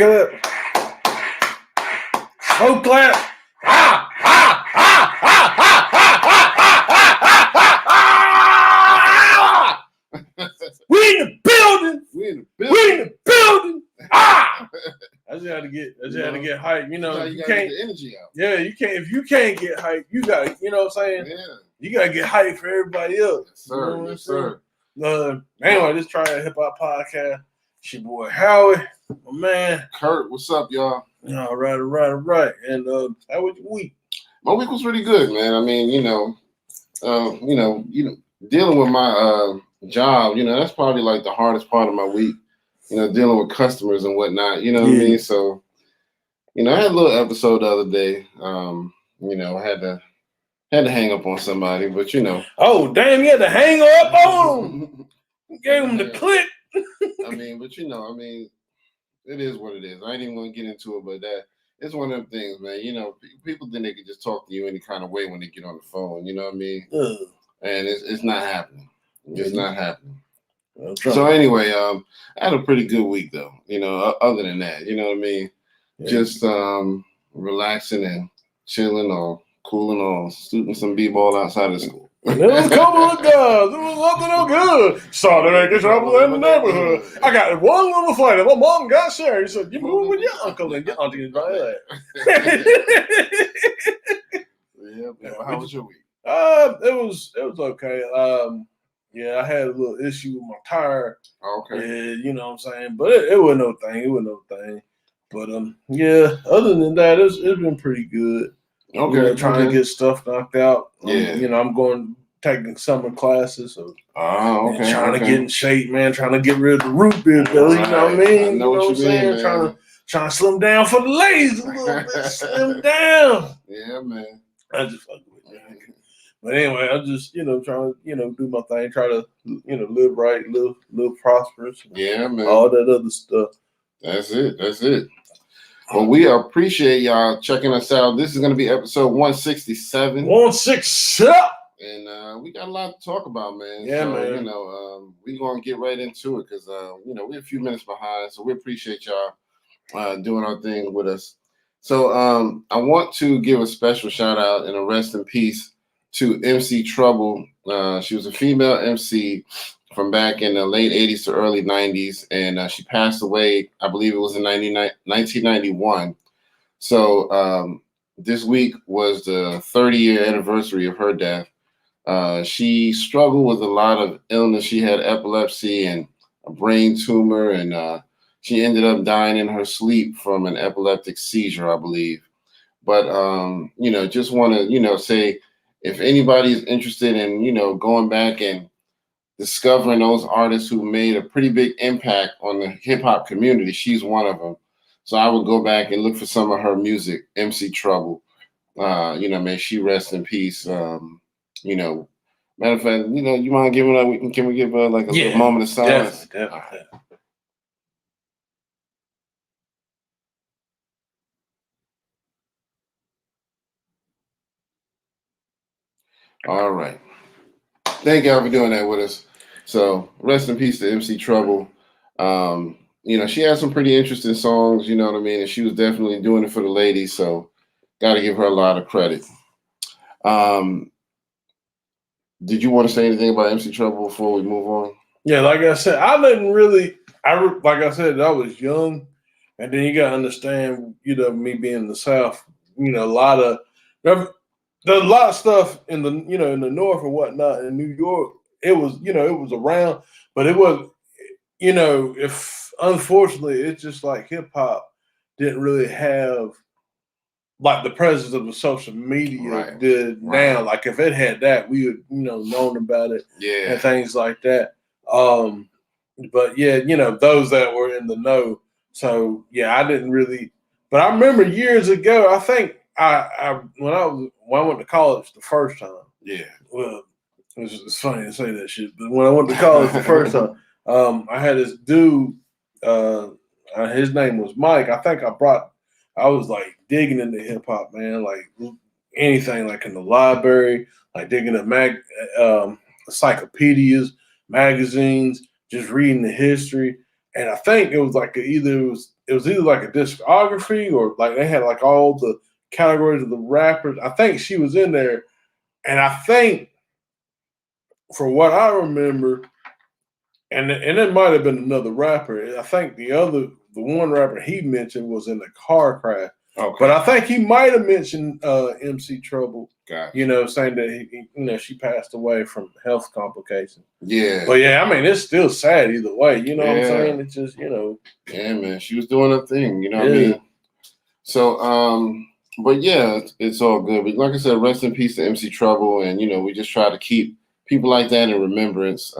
clap. Slow clap. We in the building. We in the building. I just had to get hyped. You know, you can't get the energy out. Yeah, you can't. If you can't get hyped, you got. You know what I'm saying? Yeah. You gotta get hyped for everybody else. Yes, sir. You know Yes, sir. Anyway, this Triad Hip Hop Podcast. It's your boy Howie, my man. Kurt, what's up, y'all? All right. And how was your week? My week was really good, man. I mean, dealing with my job, that's probably like the hardest part of my week. Dealing with customers and whatnot. You know what I mean? So, I had a little episode the other day. I had to hang up on somebody, but Oh, damn, you had to hang up on him. You gave him the clip. It is what it is. I ain't even gonna get into it, but it's one of them things, man. People think they can just talk to you any kind of way when they get on the phone. You know what I mean? And it's not happening. It's not happening. So anyway, I had a pretty good week though. Other than that, you know what I mean? Yeah. Just relaxing and chilling or cooling or shooting some b-ball outside of school. There was a couple of guys. It was nothing no good. Started making trouble in the neighborhood. I got one little fight. My mom got scared. He said, "You move with your uncle and your auntie is right there." Yeah. How was your week? It was okay. I had a little issue with my tire. Okay. Yeah, you know what I'm saying? But it wasn't no thing. But other than that, it's been pretty good. Okay. Trying to get stuff knocked out. Yeah. I'm taking summer classes. So okay. Trying to get in shape, man. Trying to get rid of the root beer belly. You know what I mean? I know what you mean, man. Trying to slim down for the ladies a little bit. Slim down. Yeah, man. I just fucking with you. But anyway, I'm just, trying to, do my thing. Try to, live right, live prosperous. Yeah, man. All that other stuff. That's it. Well, we appreciate y'all checking us out. This is going to be episode 167. 167. And we got a lot to talk about, man. Yeah, so, man. We're going to get right into it because, we're a few minutes behind. So we appreciate y'all doing our thing with us. So I want to give a special shout out and a rest in peace to MC Trouble. She was a female MC from back in the late 80s to early 90s, and she passed away, I believe it was in 1991. So this week was the 30-year anniversary of her death. She struggled with a lot of illness. She had epilepsy and a brain tumor, and she ended up dying in her sleep from an epileptic seizure, I believe. But, just want to, say if anybody is interested in, going back and discovering those artists who made a pretty big impact on the hip hop community, she's one of them. So I would go back and look for some of her music. MC Trouble, may she rest in peace. Matter of fact, you mind giving her? Can we give her like a little moment of silence? Definitely. All right. Thank y'all for doing that with us. So rest in peace to MC Trouble. She had some pretty interesting songs, you know what I mean? And she was definitely doing it for the ladies. So got to give her a lot of credit. Did you want to say anything about MC Trouble before we move on? Yeah, like I said, I was young. And then you got to understand, me being in the South, a lot of stuff in the, in the North or whatnot in New York. It was, it was around, but it was, if unfortunately, it's just like hip hop didn't really have like the presence of the social media did now. Like if it had that, we would, known about it and things like that. But those that were in the know. So I didn't really, but I remember years ago, I think when I went to college the first time. Yeah. Well, it's funny to say that shit, but when I went to college the first time, I had this dude, his name was Mike. I think I was like digging into hip hop, man, like anything like in the library, like digging at encyclopedias, magazines, just reading the history. And I think it was like it it was either like a discography or like they had like all the categories of the rappers. I think she was in there, and I think from what I remember, and it might have been another rapper. I think the one rapper he mentioned was in the car crash. Okay. But I think he might have mentioned MC Trouble. Gotcha. Saying that she passed away from health complications. Yeah. But yeah, I mean, it's still sad either way. You know what I'm saying? It's just, Yeah, man. She was doing her thing. You know what I mean? So, but yeah, it's all good. But like I said, rest in peace to MC Trouble, and we just try to keep people like that in remembrance.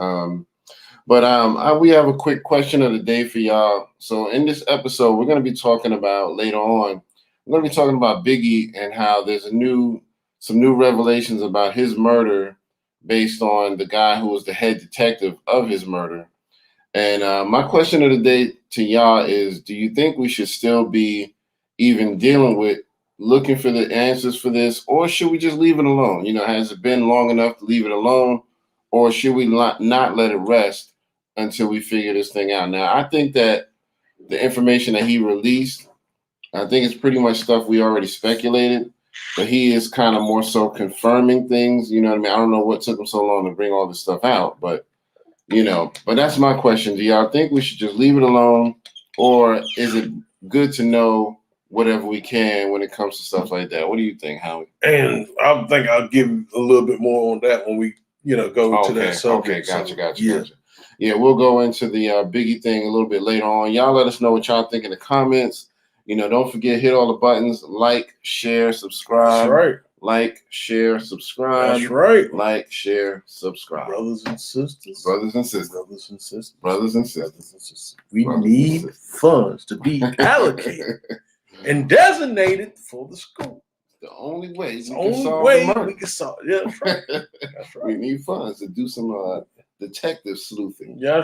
But we have a quick question of the day for y'all. So in this episode, we're going to be talking about later on. We're going to be talking about Biggie and how there's some new revelations about his murder based on the guy who was the head detective of his murder. And my question of the day to y'all is: do you think we should still be even dealing with looking for the answers for this, or should we just leave it alone? Has it been long enough to leave it alone, or should we not let it rest until we figure this thing out? Now, I think that the information that he released, I think it's pretty much stuff we already speculated, but he is kind of more so confirming things. You know what I mean? I don't know what took him so long to bring all this stuff out, but but that's my question. Do y'all think we should just leave it alone, or is it good to know whatever we can when it comes to stuff like that? What do you think, Howie? And I think I'll give a little bit more on that when we, go to that subject. Okay, gotcha. Yeah, we'll go into the Biggie thing a little bit later on. Y'all let us know what y'all think in the comments. Don't forget, hit all the buttons, like, share, subscribe. That's right. Like, share, subscribe. That's right. Like, share, subscribe. Brothers and sisters. We need funds to be allocated and designated for the school. The only way we can solve. Yeah, that's right. That's right. We need funds to do some detective sleuthing. Yeah,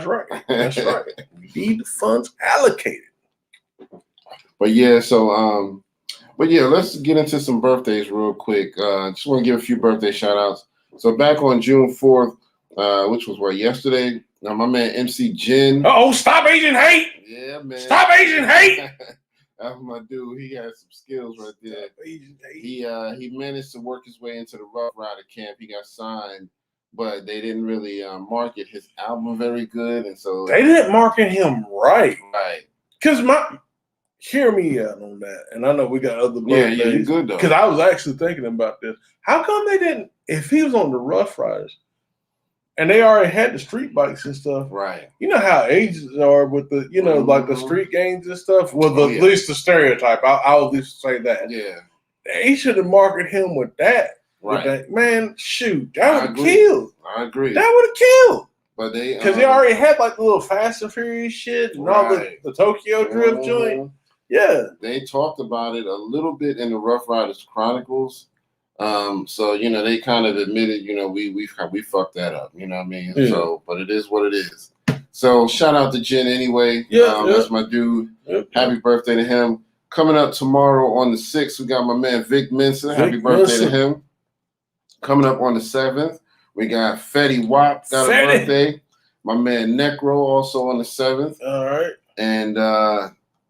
that's right. We need the funds allocated. But yeah, let's get into some birthdays real quick. Just want to give a few birthday shout outs. So back on June 4th, which was yesterday, my man MC Jin. Stop Asian hate! Yeah, man. Stop Asian hate! That's my dude. He has some skills right there. He managed to work his way into the Rough Rider camp. He got signed, but they didn't really market his album very good, and so they didn't market him right. Right. Because hear me out on that, and I know we got other birthdays. Yeah, you're good though. Because I was actually thinking about this. How come they didn't? If he was on the Rough Riders, and they already had the street bikes and stuff, right? You know how agents are with the, like the street gangs and stuff. Well, at least the stereotype. I'll at least say that. Yeah, they should have marketed him with that. Right, with that. Man, shoot, that would have killed. I agree. That would have killed. But because they already had like the little Fast and Furious shit and all the Tokyo Drift joint. Yeah, they talked about it a little bit in the Rough Riders Chronicles. So they kind of admitted, we fucked that up. You know what I mean? Yeah. So, but it is what it is. So shout out to Jen anyway. That's my dude. Happy birthday to him. Coming up tomorrow on the 6th, we got my man Vic Mensa. Happy birthday to him. Coming up on the 7th, we got Fetty Wap got a birthday. My man Necro also on the 7th. All right. And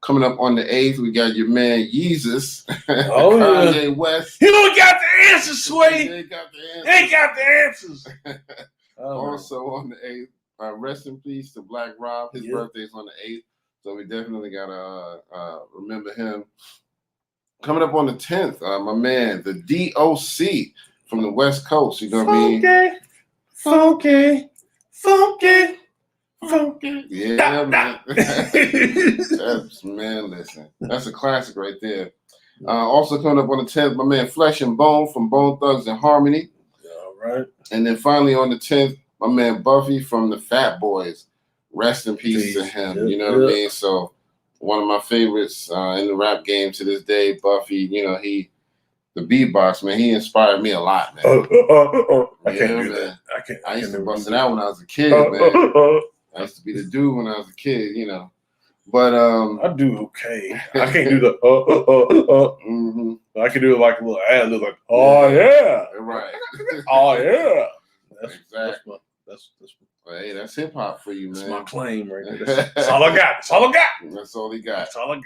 coming up on the 8th, we got your man Yeezus. Kanye West. You don't got the answers, Sway. He ain't got the answers. Also on the 8th, rest in peace to Black Rob. His birthday's on the 8th, so we definitely gotta remember him. Coming up on the 10th, my man, the DOC from the West Coast. You know what I mean? Funky. Yeah, man. Man, listen. That's a classic right there. Also coming up on the 10th, my man Flesh and Bone from Bone Thugs and Harmony. All right. And then finally on the 10th, my man Buffy from the Fat Boys. Rest in peace to him. You know what I mean? So one of my favorites in the rap game to this day, Buffy, the beatbox, man, he inspired me a lot, man. I can't do that. I used to bust it out when I was a kid, man. I used to be the dude when I was a kid, But I do okay. I can't do the Mm-hmm. I can do it like a little ad lib, like yeah, right. Oh yeah. Exactly. Hey, that's hip hop for you, man. That's my claim right there. That's all I got. That's all I got. That's all he got. That's all I got.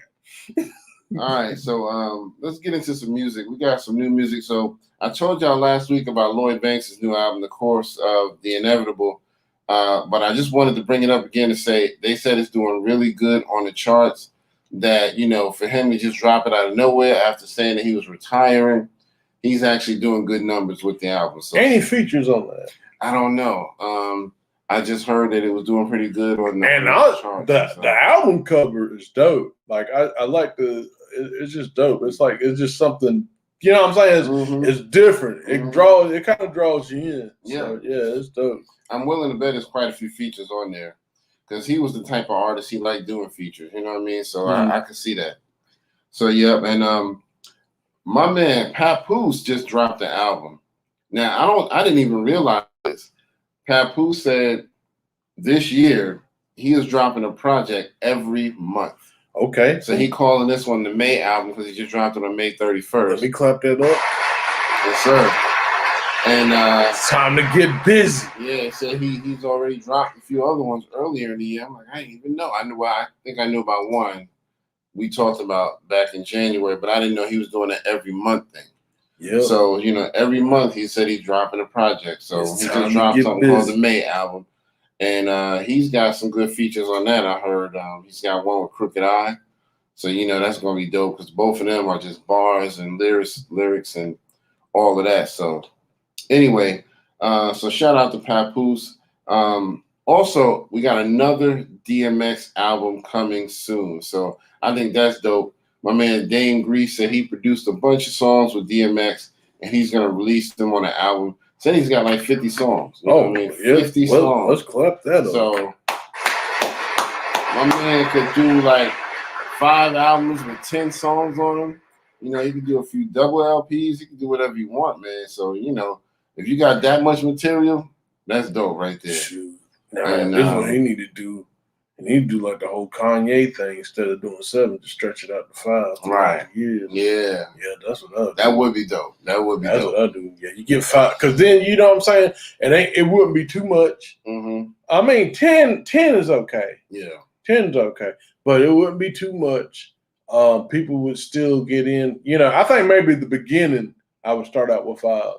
All right, so let's get into some music. We got some new music. So I told y'all last week about Lloyd Banks' new album, The Course of the Inevitable. But I just wanted to bring it up again to say they said it's doing really good on the charts. That, for him to just drop it out of nowhere after saying that he was retiring, he's actually doing good numbers with the album. So any features on that? I don't know. I just heard that it was doing pretty good on the charts. The album cover is dope. Like I like it's just dope. It's like it's just something. You know what I'm saying? It's different. It kind of draws you in. Yeah, so, yeah, it's dope. I'm willing to bet there's quite a few features on there because he was the type of artist he liked doing features. You know what I mean? So I could see that. So yeah, and my man Papoose just dropped the album. Now I didn't even realize this. Papoose said this year he is dropping a project every month. Okay. So he calling this one the May album because he just dropped it on May 31st. Let me clap that up. Yes, sir. And it's time to get busy. Yeah, so he's already dropped a few other ones earlier in the year. I'm like, I didn't even know. I think I knew about one we talked about back in January, but I didn't know he was doing an every month thing. Yeah. So, every month he said he's dropping a project. So he just dropped something called the May album. And he's got some good features on that. I heard he's got one with Crooked Eye. So, that's going to be dope because both of them are just bars and lyrics and all of that. So, anyway, so shout out to Papoose. Also, we got another DMX album coming soon. So, I think that's dope. My man Dame Grease said he produced a bunch of songs with DMX and he's going to release them on an album. Said he's got like 50 songs. You know what I mean? 50 songs. Let's clap that up. So my man could do like 5 albums with 10 songs on them. He could do a few double LPs. He can do whatever you want, man. So, if you got that much material, that's dope right there. Shoot. This is what he need to do. He need to do like the whole Kanye thing instead of doing 7 to stretch it out to 5. Right. Years. Yeah. Yeah, that's what I do. That would be dope. That's what I do. Yeah, you get 5. Because then, you know what I'm saying? It wouldn't be too much. I mean, 10 is okay. Yeah. 10 is okay. But it wouldn't be too much. People would still get in. I think maybe at the beginning I would start out with 5.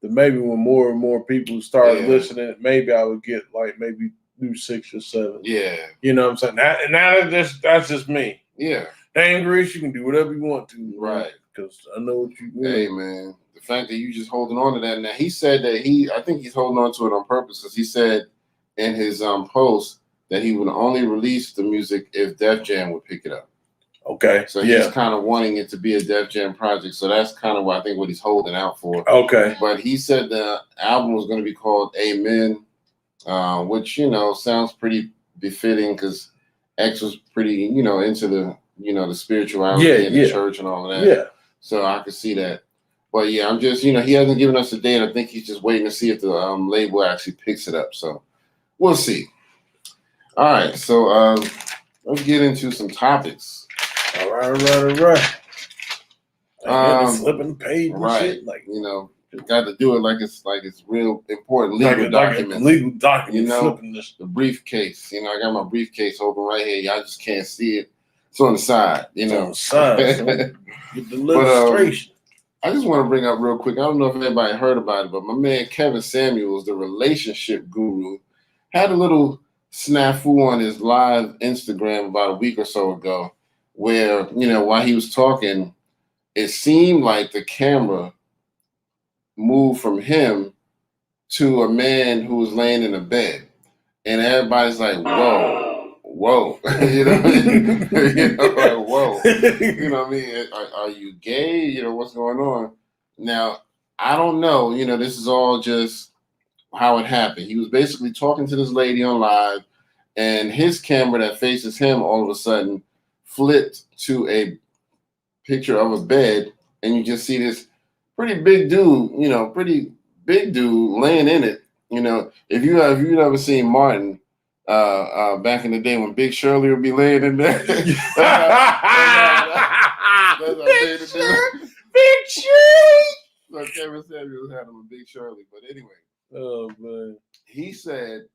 But maybe when more and more people start listening, maybe I would get like maybe do 6 or 7. Yeah. You know what I'm saying? Now that's just me. Yeah. Dang, Grease, you can do whatever you want to. Right. Because I know what you want. Hey, man. The fact that you just holding on to that. Now, he said that I think he's holding on to it on purpose because he said in his post that he would only release the music if Def Jam would pick it up. Okay. So he's kind of wanting it to be a Def Jam project. So that's kind of what I think what he's holding out for. Okay. But he said the album was going to be called Amen. Which sounds pretty befitting because X was pretty into the the spirituality in the church and all of that. Yeah. So I could see that. But yeah, I'm just he hasn't given us a date. I think he's just waiting to see if the label actually picks it up. So we'll see. All right, so let's get into some topics. All right. Flipping the page and shit, like got to do it like it's real important legal documents. Legal document. Flipping the briefcase. I got my briefcase open right here. Y'all just can't see it. It's on the side. It's on the side. So get the illustration. I just want to bring up real quick. I don't know if anybody heard about it, but my man Kevin Samuels, the relationship guru, had a little snafu on his live Instagram about a week or so ago, where while he was talking, it seemed like the camera moved from him to a man who was laying in a bed, and everybody's like, "Whoa, whoa," like, "Whoa," you know what I mean? Are you gay? What's going on? Now, I don't know. This is all just how it happened. He was basically talking to this lady on live, and his camera that faces him all of a sudden flipped to a picture of a bed, and you just see this pretty big dude, laying in it. If you've ever seen Martin back in the day when Big Shirley would be laying in there. Big Shirley. So Kevin Samuels had him a Big Shirley, but anyway. Oh man. He said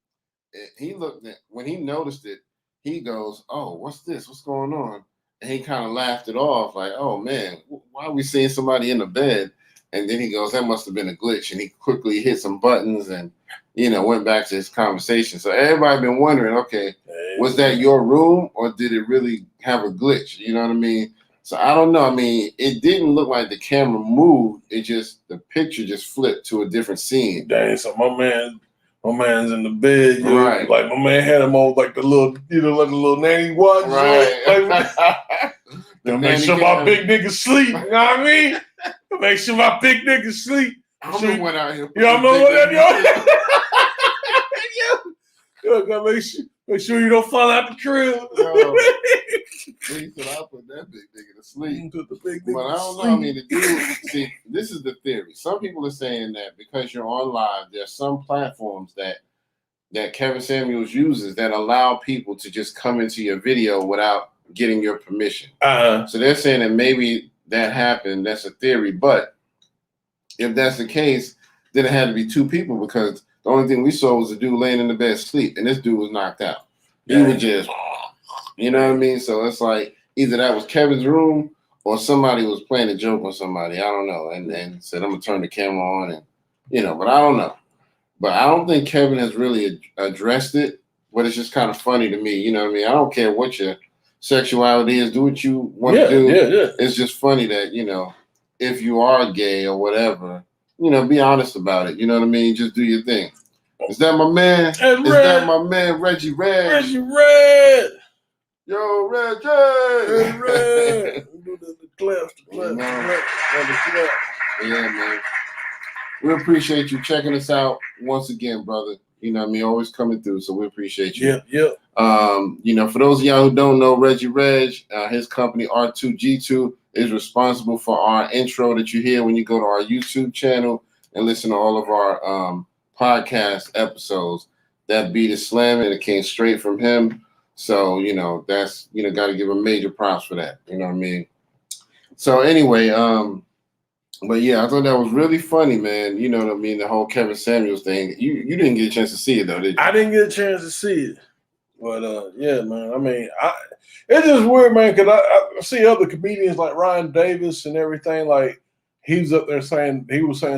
he looked at when he noticed it. He goes, "Oh, what's this? What's going on?" And he kind of laughed it off, like, "Oh man, why are we seeing somebody in the bed?" And then he goes, "That must have been a glitch." And he quickly hit some buttons and, went back to his conversation. So everybody been wondering, okay, was that your room or did it really have a glitch? You know what I mean? So I don't know. I mean, it didn't look like the camera moved. The picture just flipped to a different scene. Dang, so my man's in the bed, right? Like my man had him on like the little, like the little nanny watch, right? Like, make sure my big nigga sleep. You know what I mean? Make sure my big nigga sleep. I'm went out here. Y'all know what that yo, make sure you don't fall out the crib. He said, "I'll put that big nigga to sleep." But I don't know. I mean, the dude, see, this is the theory. Some people are saying that because you're on live, there's some platforms that Kevin Samuels uses that allow people to just come into your video without getting your permission. So they're saying that maybe that happened. That's a theory. But if that's the case, then it had to be two people because the only thing we saw was a dude laying in the bed asleep, and this dude was knocked out. He was just, you know what I mean? So it's like either that was Kevin's room or somebody was playing a joke on somebody. I don't know. And said, "I'm going to turn the camera on," and, but I don't know. But I don't think Kevin has really addressed it, but it's just kind of funny to me. You know what I mean? I don't care what your sexuality is. Do what you want to do. Yeah. It's just funny that, if you are gay or whatever, be honest about it. You know what I mean? Just do your thing. Is that my man? That my man, Reggie Reg? Reggie Reg! Yo, Reggie! Reg! Do the claps. Yeah, man. We appreciate you checking us out once again, brother. You know what I mean? Always coming through, so we appreciate you. Yep. For those of y'all who don't know, Reggie Reg, his company R2G2 is responsible for our intro that you hear when you go to our YouTube channel and listen to all of our podcast episodes. That beat is slamming. It came straight from him. So, that's, got to give him major props for that. You know what I mean? So anyway, but yeah, I thought that was really funny, man. You know what I mean? The whole Kevin Samuels thing. You didn't get a chance to see it though, did you? I didn't get a chance to see it. But yeah, man. I mean, it's just weird, man, because I see other comedians like Ryan Davis and everything. Like he was saying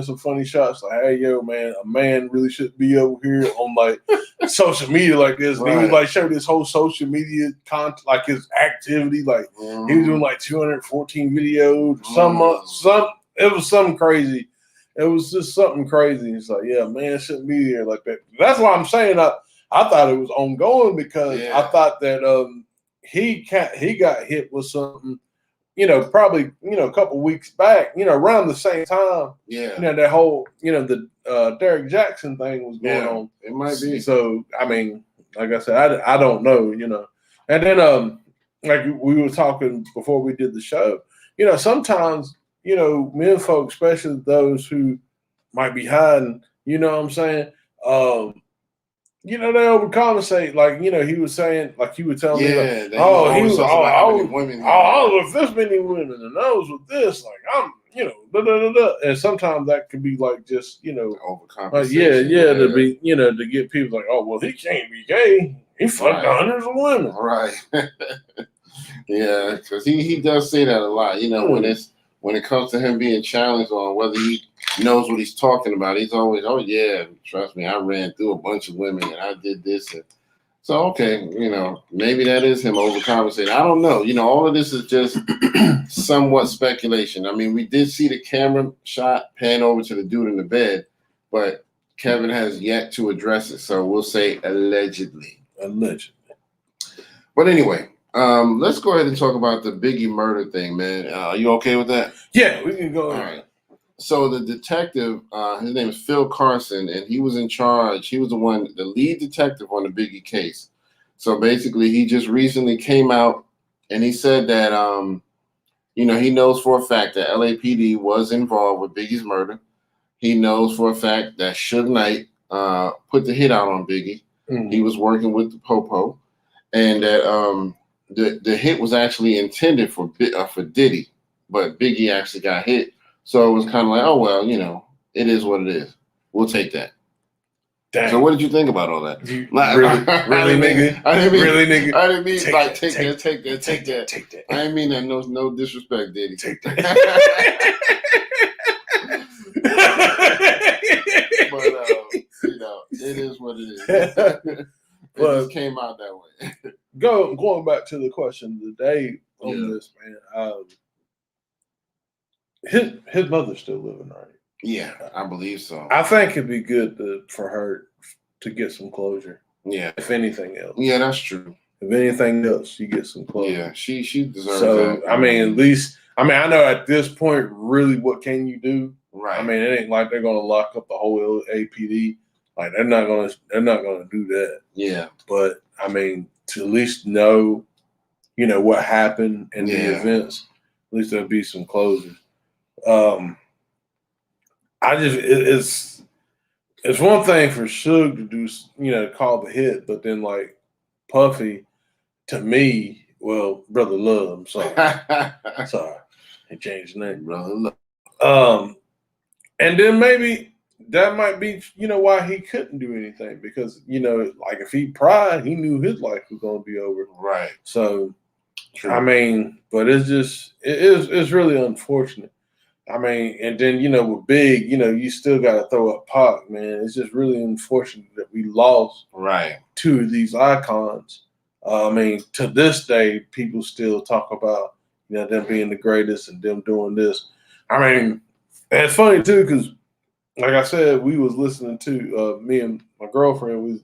some funny shots like, "Hey, yo, man, a man really shouldn't be over here on like social media like this." And he was like showing his whole social media content, like his activity, like he was doing like 214 videos, some. It was something crazy. It was just something crazy. It's like, yeah, man shouldn't be here like that. That's why I'm saying I thought it was ongoing because I thought that he got hit with something, probably, a couple weeks back, around the same time. Yeah. That whole, the Derek Jackson thing was going on. It might be. So, I mean, like I said, I don't know, And then like we were talking before we did the show, sometimes men folks, especially those who might be hiding, you know what I'm saying? They overcompensate. Like, he was saying, like he would tell me, like, I was with this many women and I was with this, like, I'm, And sometimes that could be like just, overcompensation. To be, to get people like, oh, well, he can't be gay. He fucked hundreds of women. Right. Yeah, because he does say that a lot, when it comes to him being challenged on whether he knows what he's talking about, he's always, "Oh yeah, trust me, I ran through a bunch of women and I did this." And so, okay, maybe that is him overcompensating. I don't know. All of this is just somewhat speculation. I mean, we did see the camera shot pan over to the dude in the bed, but Kevin has yet to address it. So we'll say allegedly. But anyway. Let's go ahead and talk about the Biggie murder thing, man. Are you okay with that? Yeah, we can go. All right. So the detective, his name is Phil Carson, and he was in charge. He was the lead detective on the Biggie case. So basically, he just recently came out and he said that, he knows for a fact that LAPD was involved with Biggie's murder. He knows for a fact that Suge Knight put the hit out on Biggie. Mm-hmm. He was working with the Popo, and that the hit was actually intended for Diddy, but Biggie actually got hit. So it was kind of like, oh, well, it is what it is. We'll take that. Dang. So what did you think about all that? Really, nigga? I didn't mean nigga? I didn't mean take like that, take that. I didn't mean that. No disrespect, Diddy. Take that. But it is what it is. It just came out that way. Going back to the question today on this, man. His mother's still living, right? Yeah, I believe so. I think it'd be good for her to get some closure. Yeah. If anything else. Yeah, that's true. If anything else, you get some closure. Yeah, she deserves that. So, I mean, at least, I know at this point, really, what can you do? Right. I mean, it ain't like they're gonna lock up the whole APD. Like they're not gonna do that. Yeah. But I mean, to at least know, what happened in the events. At least there'll be some closure. It's one thing for Suge to do, call the hit, but then like Puffy, to me, well, Brother Love, I'm sorry. Sorry. He changed his name. Brother Love. And then maybe that might be, why he couldn't do anything because, like if he pried, he knew his life was going to be over. Right. So, true. I mean, but it's really unfortunate. I mean, and then, with Big, you still got to throw up Pac, man. It's just really unfortunate that we lost two of these icons. I mean, to this day, people still talk about, them being the greatest and them doing this. I mean, and it's funny, too, because, like I said, we was listening to, me and my girlfriend,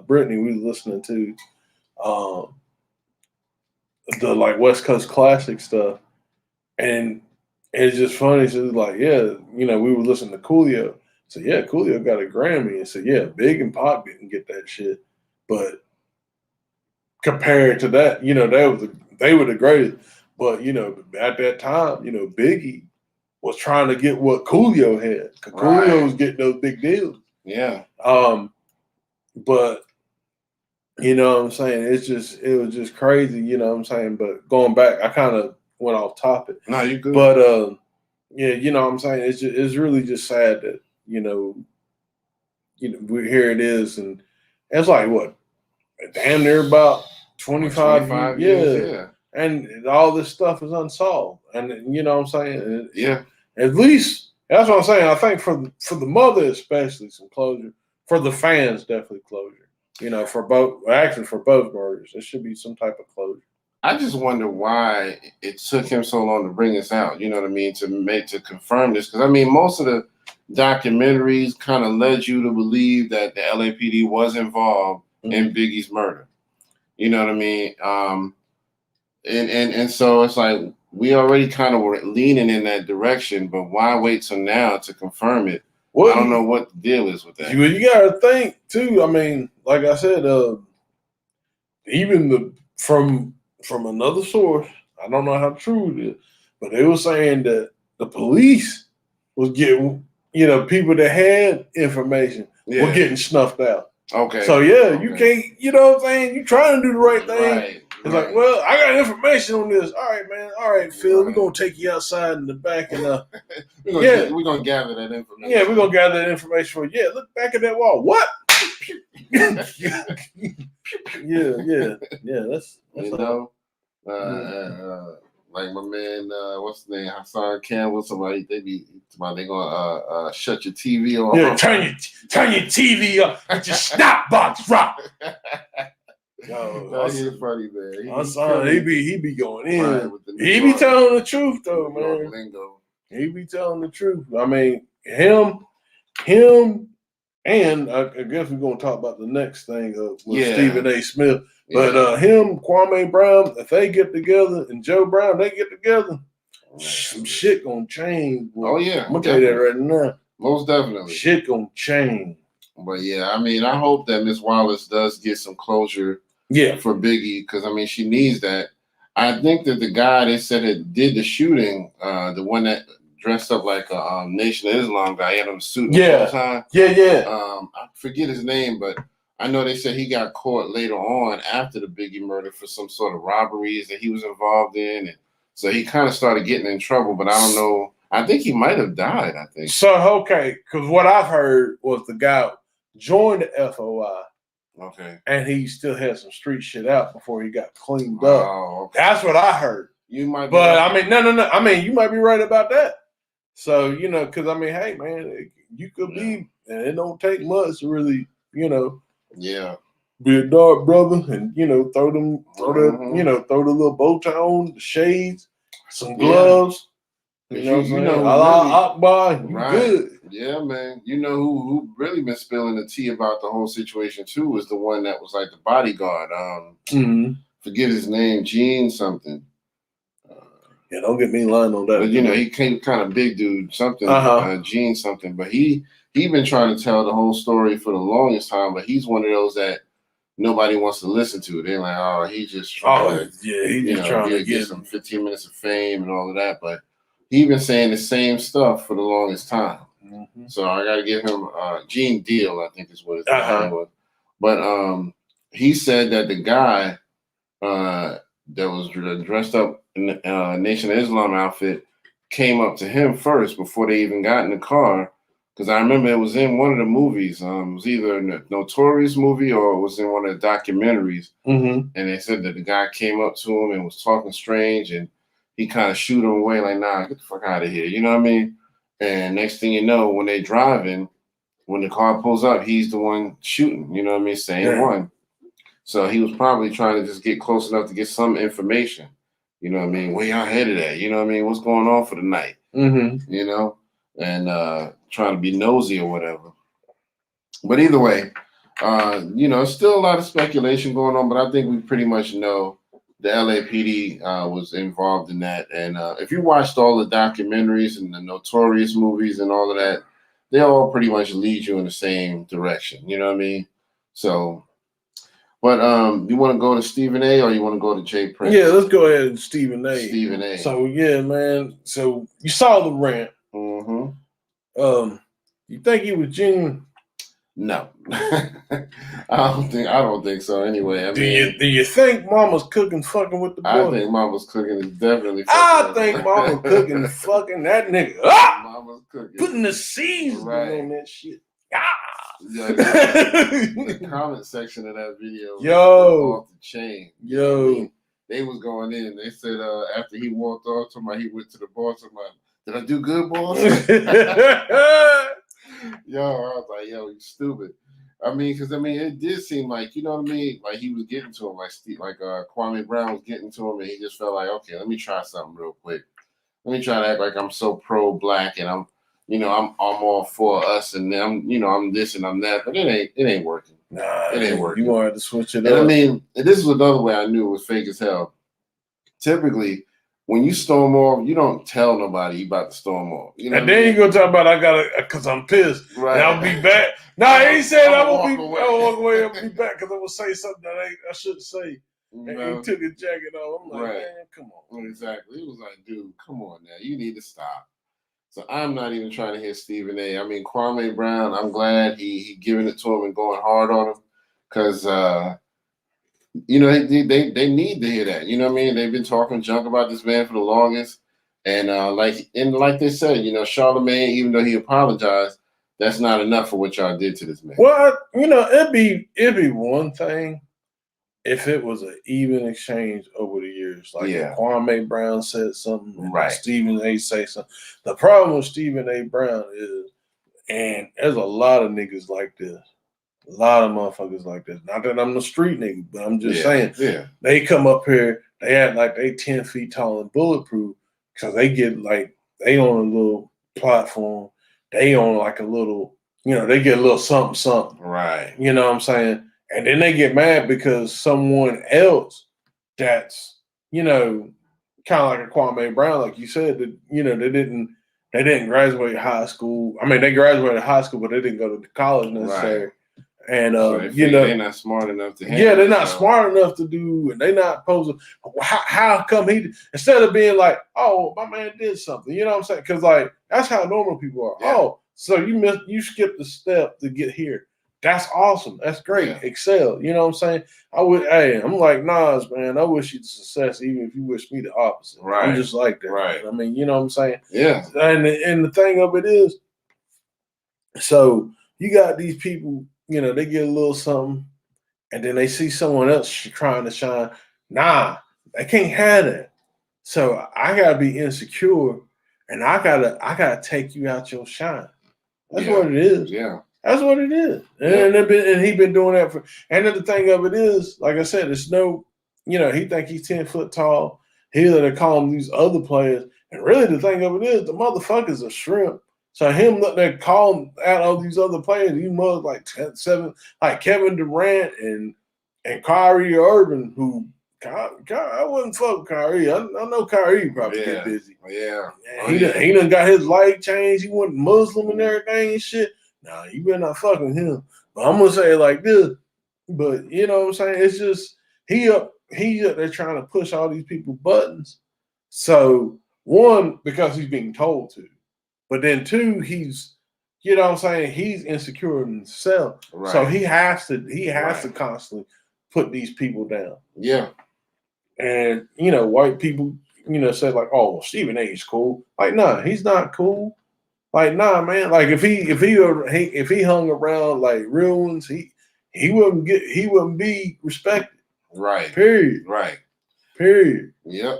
Brittany, we was listening to the, like, West Coast Classic stuff. And it's just funny. So it's like, we were listening to Coolio. So, Coolio got a Grammy. And so, Big and Pac didn't get that shit. But compared to that, they were the greatest. But, at that time, Biggie was trying to get what Coolio had. Because Coolio was getting those big deals. Yeah. But, you know what I'm saying? It was just crazy, you know what I'm saying? But going back, I kind of went off topic. No, you good. But, you know what I'm saying? It's really just sad that, here it is. And it's like, what? Damn near about 25 years. Yeah. And all this stuff is unsolved. And you know what I'm saying? At least that's what I'm saying. I think for the mother especially some closure. For the fans, definitely closure. For both murders. There should be some type of closure. I just wonder why it took him so long to bring this out. You know what I mean? To confirm this. Because I mean, most of the documentaries kind of led you to believe that the LAPD was involved in Biggie's murder. You know what I mean? And so it's like we already kind of were leaning in that direction, but why wait till now to confirm it? Well, I don't know what the deal is with that. You got to think too. I mean, like I said, even from another source, I don't know how true it is, but they were saying that the police was getting, people that had information were getting snuffed out. Okay. So you can't, you know what I'm saying? You trying to do the right thing. Right. It's like, well, I got information on this. All right, man. All right, Phil, we're gonna take you outside in the back and we're gonna gather that information. Yeah, we're gonna gather that information for you. Yeah, look back at that wall. What? yeah. That's like my man, what's his name? Hassan Campbell. Somebody they gonna shut your TV off. Yeah, turn your TV off. Let your snap box rock. No, he's funny, man. He be going in. Right, he be telling the truth though, man. Lingo. He be telling the truth. I mean, him, and I guess we're gonna talk about the next thing with Stephen A. Smith. But him, Kwame Brown, if they get together, and Joe Brown, they get together, some shit gonna change. Boy. Oh yeah, I'm gonna tell you that right now. Most definitely, shit gonna change. But I mean, I hope that Miss Wallace does get some closure. For Biggie, because I mean, she needs that. I think that the guy they said that did the shooting, the one that dressed up like a Nation of Islam guy, he had on a suit the whole time. I forget his name, but I know they said he got caught later on after the Biggie murder for some sort of robberies that he was involved in, and so he kind of started getting in trouble. But I don't know. I think he might have died. I think so. Okay, because what I've heard was the guy joined the FOI. Okay. And he still had some street shit out before he got cleaned up. Okay. That's what I heard. You might be But right. I mean, no. I mean, you might be right about that. So, because I mean, hey man, you could be, and it don't take much to really, Yeah. be a dark brother and throw the little bow tie on, the shades, some gloves. Akbar, you good. Yeah, man. You know who really been spilling the tea about the whole situation too was the one that was like the bodyguard. Forget his name, Gene something. Yeah, don't get me lying on that. But he came kind of big dude, something, Gene something. But he been trying to tell the whole story for the longest time. But he's one of those that nobody wants to listen to. They're like, oh, he's just trying to get some 15 minutes of fame and all of that. But he been saying the same stuff for the longest time. Mm-hmm. So I got to give him Gene Deal, I think is what his name was. But he said that the guy that was dressed up in the Nation of Islam outfit came up to him first before they even got in the car. Because I remember it was in one of the movies. It was either a Notorious movie or it was in one of the documentaries. Mm-hmm. And they said that the guy came up to him and was talking strange and he kind of shooed him away like, nah, get the fuck out of here. You know what I mean? And next thing you know, when they driving, when the car pulls up, he's the one shooting. You know what I mean? Same one. So he was probably trying to just get close enough to get some information. You know what I mean? Where y'all headed at? You know what I mean? What's going on for the night? Mm-hmm. And trying to be nosy or whatever. But either way, still a lot of speculation going on, but I think we pretty much know the LAPD was involved in that. And if you watched all the documentaries and the Notorious movies and all of that, they all pretty much lead you in the same direction. You know what I mean? So, but you want to go to Stephen A. or you want to go to Jay Prince? Yeah, let's go ahead and Stephen A. Stephen A. So, yeah, man. So, you saw the rant. Mm-hmm. You think he was genuine? No, I don't think so. Anyway, I mean, do you think Mama's cooking fucking with the boy? I think Mama's cooking is definitely. I think Mama's cooking fucking that nigga. Mama's cooking, putting the seasoning on that shit. The comment section of that video was off the chain. They was going in. They said after he walked off, he went to the bar. Did I do good, boss? Yo, I was like, yo, you stupid. I mean, because it did seem like, you know what I mean? Like he was getting to him, like Kwame Brown was getting to him, and he just felt like, okay, let me try something real quick. Let me try to act like I'm so pro-black and I'm all for us, and I'm this and I'm that, but it ain't working. Nah, it ain't working. You wanted to switch it up. And I mean, this is another way I knew it was fake as hell. Typically, when you storm off, you don't tell nobody you about to storm off. You know and then you gonna talk about I gotta because I'm pissed. Right. And I'll be back. Nah, he said I will walk away. I'll be back because I will say something that I shouldn't say. And he took his jacket off. I'm like, man, come on. Exactly. He was like, dude, come on now. You need to stop. So I'm not even trying to hit Stephen A. I mean, Kwame Brown, I'm glad he giving it to him and going hard on him because, they need to hear that. You know what I mean? They've been talking junk about this man for the longest. And like they said, Charlamagne, even though he apologized, that's not enough for what y'all did to this man. Well, it'd be one thing if it was an even exchange over the years. Like if Kwame Brown said something, and Stephen A. say something. The problem with Stephen A. Brown is, and there's a lot of niggas like this. A lot of motherfuckers like this. Not that I'm the street nigga, but I'm just saying. Yeah. They come up here, they act like they 10 feet tall and bulletproof because they get they on a little platform. They on like a little, they get a little something, something. Right. You know what I'm saying? And then they get mad because someone else that's, kind of like a Kwame Brown, like you said, that, they didn't graduate high school. I mean, they graduated high school, but they didn't go to college necessarily. Right. And, so they're not smart enough to handle they're not smart enough to do, and they're not supposed to. How come instead of being like, oh, my man did something, you know what I'm saying? Because, that's how normal people are. Yeah. Oh, so you skipped a step to get here. That's awesome. That's great. Yeah. Excel. You know what I'm saying? I'm like Nas, man. I wish you success, even if you wish me the opposite. Right. I'm just like that. Right. Man. I mean, you know what I'm saying? Yeah. And the thing of it is, so you got these people, they get a little something, and then they see someone else trying to shine. Nah, they can't have that. So I gotta be insecure, and I gotta take you out your shine. That's what it is. Yeah. That's what it is. And he been doing that for. And then the thing of it is, like I said, it's no, he think he's 10 foot tall. He they call him these other players, and really the thing of it is, the motherfucker's a shrimp. So him look there calling out all these other players, these mother like 7, like Kevin Durant and Kyrie Irving, who I wouldn't fuck with Kyrie. I know Kyrie probably get busy. Yeah. He done got his life changed. He went Muslim and everything and shit. Nah, you better not fuck with him. But I'm gonna say it like this. But you know what I'm saying? It's just he up there trying to push all these people buttons. So one, because he's being told to. But then two, he's he's insecure in himself. Right. So he has to constantly put these people down. Yeah. And white people, say like, oh, well, Stephen A is cool. Like, nah, he's not cool. Like, nah, man. Like if he hung around like real ones, he wouldn't be respected. Right. Period. Right. Period. Yep.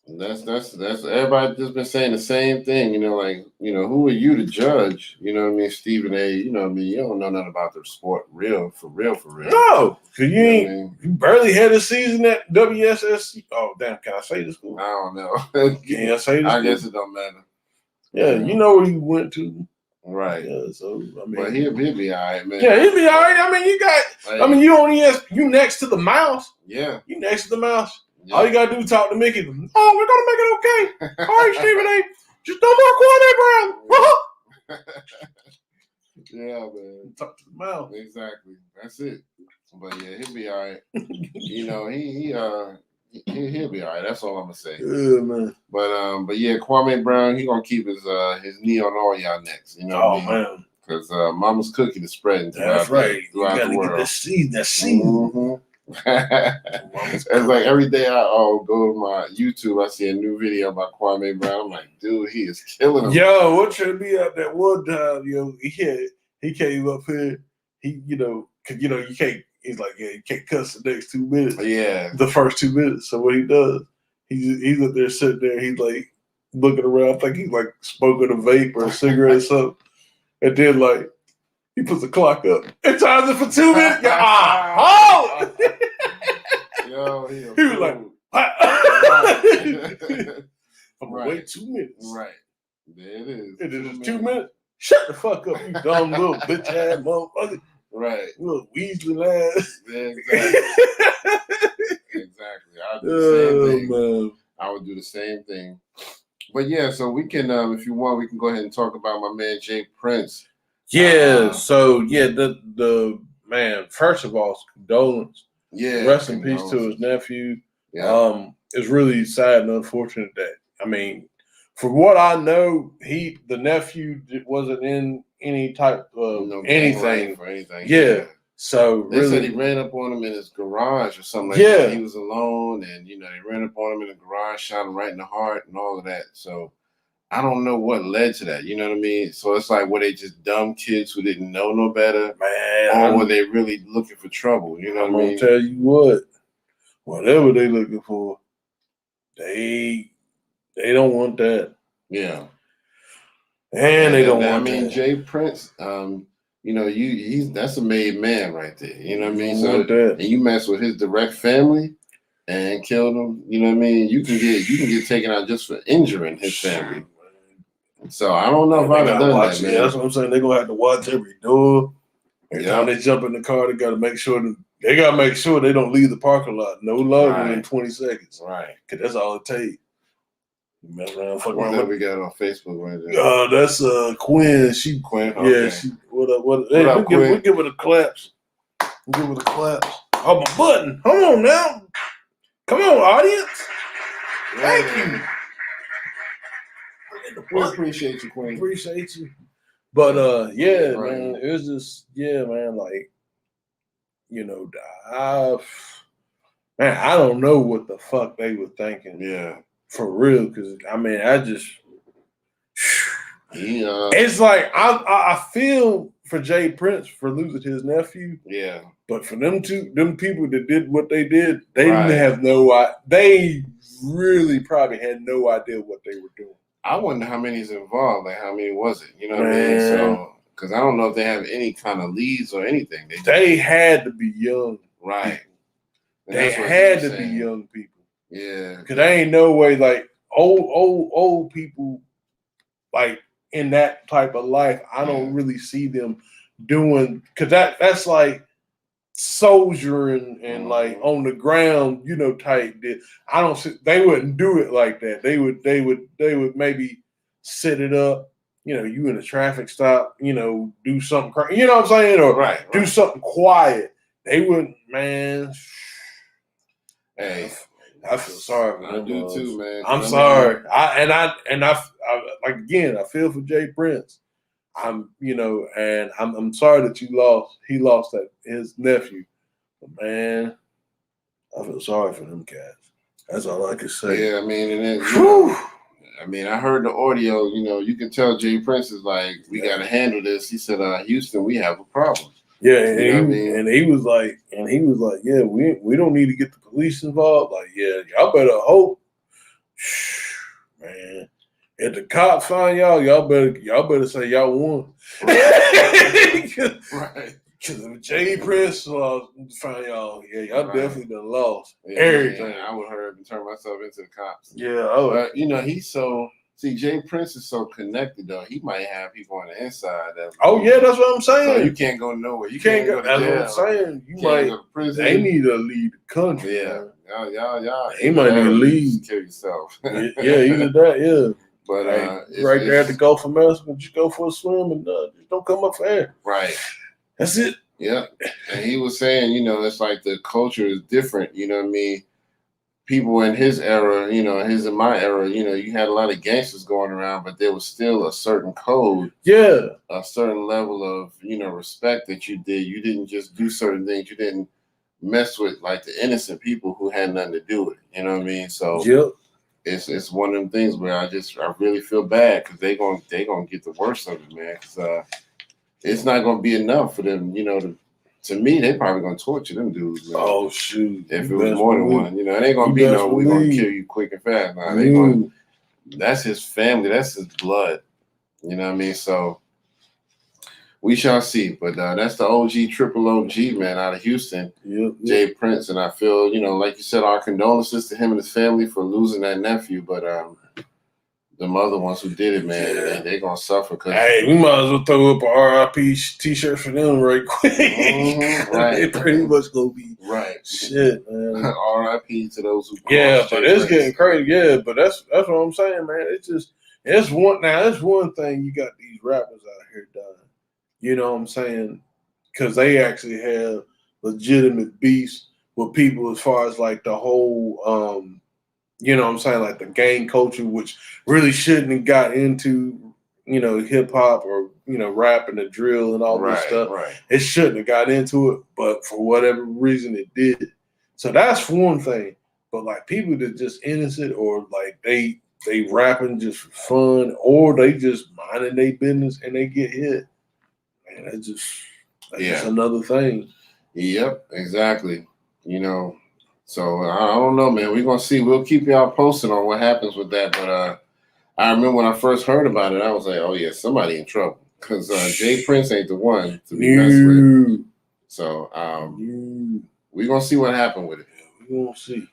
That's everybody just been saying the same thing, like, who are you to judge? You know what I mean? Stephen A, you don't know nothing about the sport for real. No, because you barely had a season at WSSC. Oh, damn, can I say this school? I don't know. Can I say this I guess it don't matter. Yeah, you know where he went to. Right. Yeah, so I mean, but he'll be all right, man. Yeah, he'll be all right. I mean, you next to the mouse. Yeah. You next to the mouse. Yeah. All you gotta do is talk to Mickey. Oh, we're gonna make it okay. All right, Stephen A. Just no more Kwame Brown. Yeah, man. Talk to the mouth. Exactly. That's it. But yeah, he'll be all right. He'll be all right. That's all I'm gonna say. Yeah, man. But yeah, Kwame Brown, he gonna keep his knee on all y'all necks. Man. Because Mama's cooking is spreading throughout the world. You gotta get that seed. Mm-hmm. It's like every day I go to my YouTube, I see a new video about Kwame Brown. I'm like, dude, he is killing him. Yo, what should be at that one time? He came up here. Cause you can't. He's like, yeah, you can't cuss the next 2 minutes. Yeah, the first 2 minutes. So what he does, he's up there sitting there. He's like looking around. I think he's like smoking a vape or a cigarette or something. And then like he puts the clock up. It times it for 2 minutes. Yo, he was like, I'm gonna wait 2 minutes. Right. There it is. It is 2 minutes. Shut the fuck up, you dumb little bitch ass motherfucker. Right. Little weaseling ass. Exactly. I would do the same thing. Man. I would do the same thing. But yeah, so we can, if you want, we can go ahead and talk about my man Jay Prince. Yeah. The man. First of all, condolence. Yeah. Rest in peace to his nephew. Yeah. It's really sad and unfortunate that, from what I know, the nephew wasn't in any type of anything. For anything. Yeah. So they said he ran up on him in his garage or something like that. He was alone, and they ran up on him in the garage, shot him right in the heart, and all of that. So I don't know what led to that. You know what I mean? So it's like, were they just dumb kids who didn't know no better, or were they really looking for trouble? You know what I mean? I'm gonna tell you what, whatever they looking for, they don't want that. Yeah. And they don't want that. Jay Prince, that's a made man right there. You know what I mean? So and you mess with his direct family and killed him, you know what I mean? You can get taken out just for injuring his family. So I don't know if I'd have done that, man. That's what I'm saying. They're gonna have to watch every door. Every time they jump in the car, they gotta make sure they don't leave the parking lot no longer than 20 seconds. Right. Cause that's all it takes. Mess around, fuck around. What we got on Facebook right there? That's Quinn. Quinn. Okay. Yeah. She. What up? Hey, we give her the claps. Give her the claps. Oh, my button. Hold on now. Come on, audience. Thank you. We appreciate you, Quinn. Appreciate you. But man, it was just man, like, I don't know what the fuck they were thinking. Yeah. For real, because I just it's like I feel for Jay Prince for losing his nephew. Yeah. But for them people that did what they did, they Right. didn't have no. They really probably had no idea what they were doing. I wonder how many's involved. Like, how many was it? You know what I mean? So, because I don't know if they have any kind of leads or anything. They had to be young. Right. They had to be young people. Yeah. Because there ain't no way, like, old people, like, in that type of life, I don't really see them doing, because that's like soldiering and like on the ground, you know, type. I don't see, they wouldn't do it like that. They would maybe set it up, you know, you in a traffic stop, you know, do something crazy, you know what I'm saying, or do something quiet. They wouldn't, man. Hey, I feel sorry for them. I do too, man. I'm sorry. I like, again, I feel for Jay Prince. I'm sorry that he lost his nephew. But man, I feel sorry for them cats. That's all I can say. Yeah, I mean, and then, I mean, I heard the audio, you know, you can tell Jay Prince is like, we gotta handle this. He said, Houston, we have a problem. Yeah, and he was like, yeah, we don't need to get the police involved. Like, yeah, y'all better hope. Man, if the cops find y'all better say y'all won. Right. Because if Jay Prince find y'all, yeah, y'all definitely done lost everything. Yeah, I would hurry up and turn myself into the cops. Yeah, but you know, Jay Prince is so connected though. He might have people on the inside. That's what I'm saying. So you can't go nowhere. You can't go to jail. That's what I'm saying. You might go to prison. They need to leave the country. Yeah, y'all. He might need to leave. Kill yourself. Yeah, either that. Yeah. But right there at the Gulf of Mexico, just go for a swim and just don't come up for air. Right. That's it. Yeah. And he was saying, you know, it's like the culture is different. You know what I mean? People in his era, you know, his and my era, you know, you had a lot of gangsters going around, but there was still a certain code. Yeah. A certain level of, you know, respect that you did. You didn't just do certain things. You didn't mess with like the innocent people who had nothing to do with it. You know what I mean? So it's one of them things where I really feel bad because they gonna get the worst of it, man. Because it's not gonna be enough for them, you know. To me, they probably gonna torture them dudes, man. Oh shoot! If it was more than one, you know, it ain't gonna be no. We're gonna kill you quick and fast. Nah, they gonna. That's his family. That's his blood. You know what I mean? So we shall see. But that's the triple OG man out of Houston, Jay Prince, and I feel, you know, like you said, our condolences to him and his family for losing that nephew. But them other ones who did it, man, they're gonna suffer. Hey, we might as well throw up a RIP t-shirt for them right quick. Right, it pretty much gonna be shit, man. RIP to those who. Yeah, but it's getting crazy. Yeah, but that's what I'm saying, man. It's one thing you got these rappers out here done. You know what I'm saying? Because they actually have legitimate beefs with people as far as like the whole. You know what I'm saying? Like the gang culture, which really shouldn't have got into, you know, hip hop or, you know, rap and the drill and all this stuff. Right. It shouldn't have got into it, but for whatever reason it did. So that's one thing. But like people that just innocent or like they rapping just for fun or they just minding their business and they get hit. Man, that's just another thing. Yep, exactly. You know. So I don't know, man. We're gonna see. We'll keep y'all posted on what happens with that. But I remember when I first heard about it, I was like, "Oh yeah, somebody in trouble," because Jay Prince ain't the one to be messed with. So we're gonna see what happened with it. We're gonna see.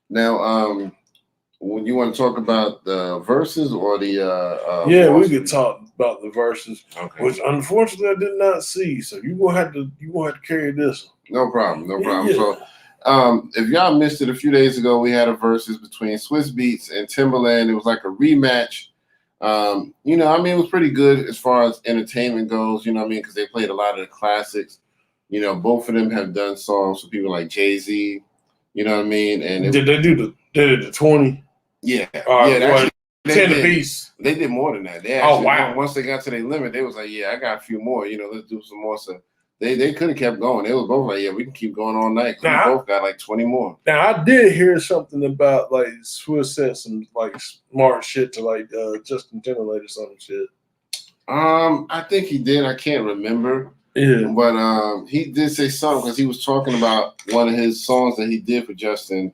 Now, when you want to talk about the verses or the we could talk about the verses, which unfortunately I did not see. So you gonna have to carry this. No problem. Yeah. So. If y'all missed it a few days ago, we had a versus between Swiss Beats and Timberland. It was like a rematch. You know, I mean, it was pretty good as far as entertainment goes, you know what I mean? Because they played a lot of the classics. You know, both of them have done songs for people like Jay-Z, you know what I mean? And did they do the 20? Yeah. Yeah, 10 apiece. They did more than that. They actually, once they got to their limit, they was like, yeah, I got a few more, you know, let's do some more stuff. They could have kept going. They was both like, yeah, we can keep going all night. We both got like 20 more. Now, I did hear something about like Swiss said some like smart shit to like Justin Timberlake or some shit. I think he did. I can't remember. Yeah. But he did say something because he was talking about one of his songs that he did for Justin.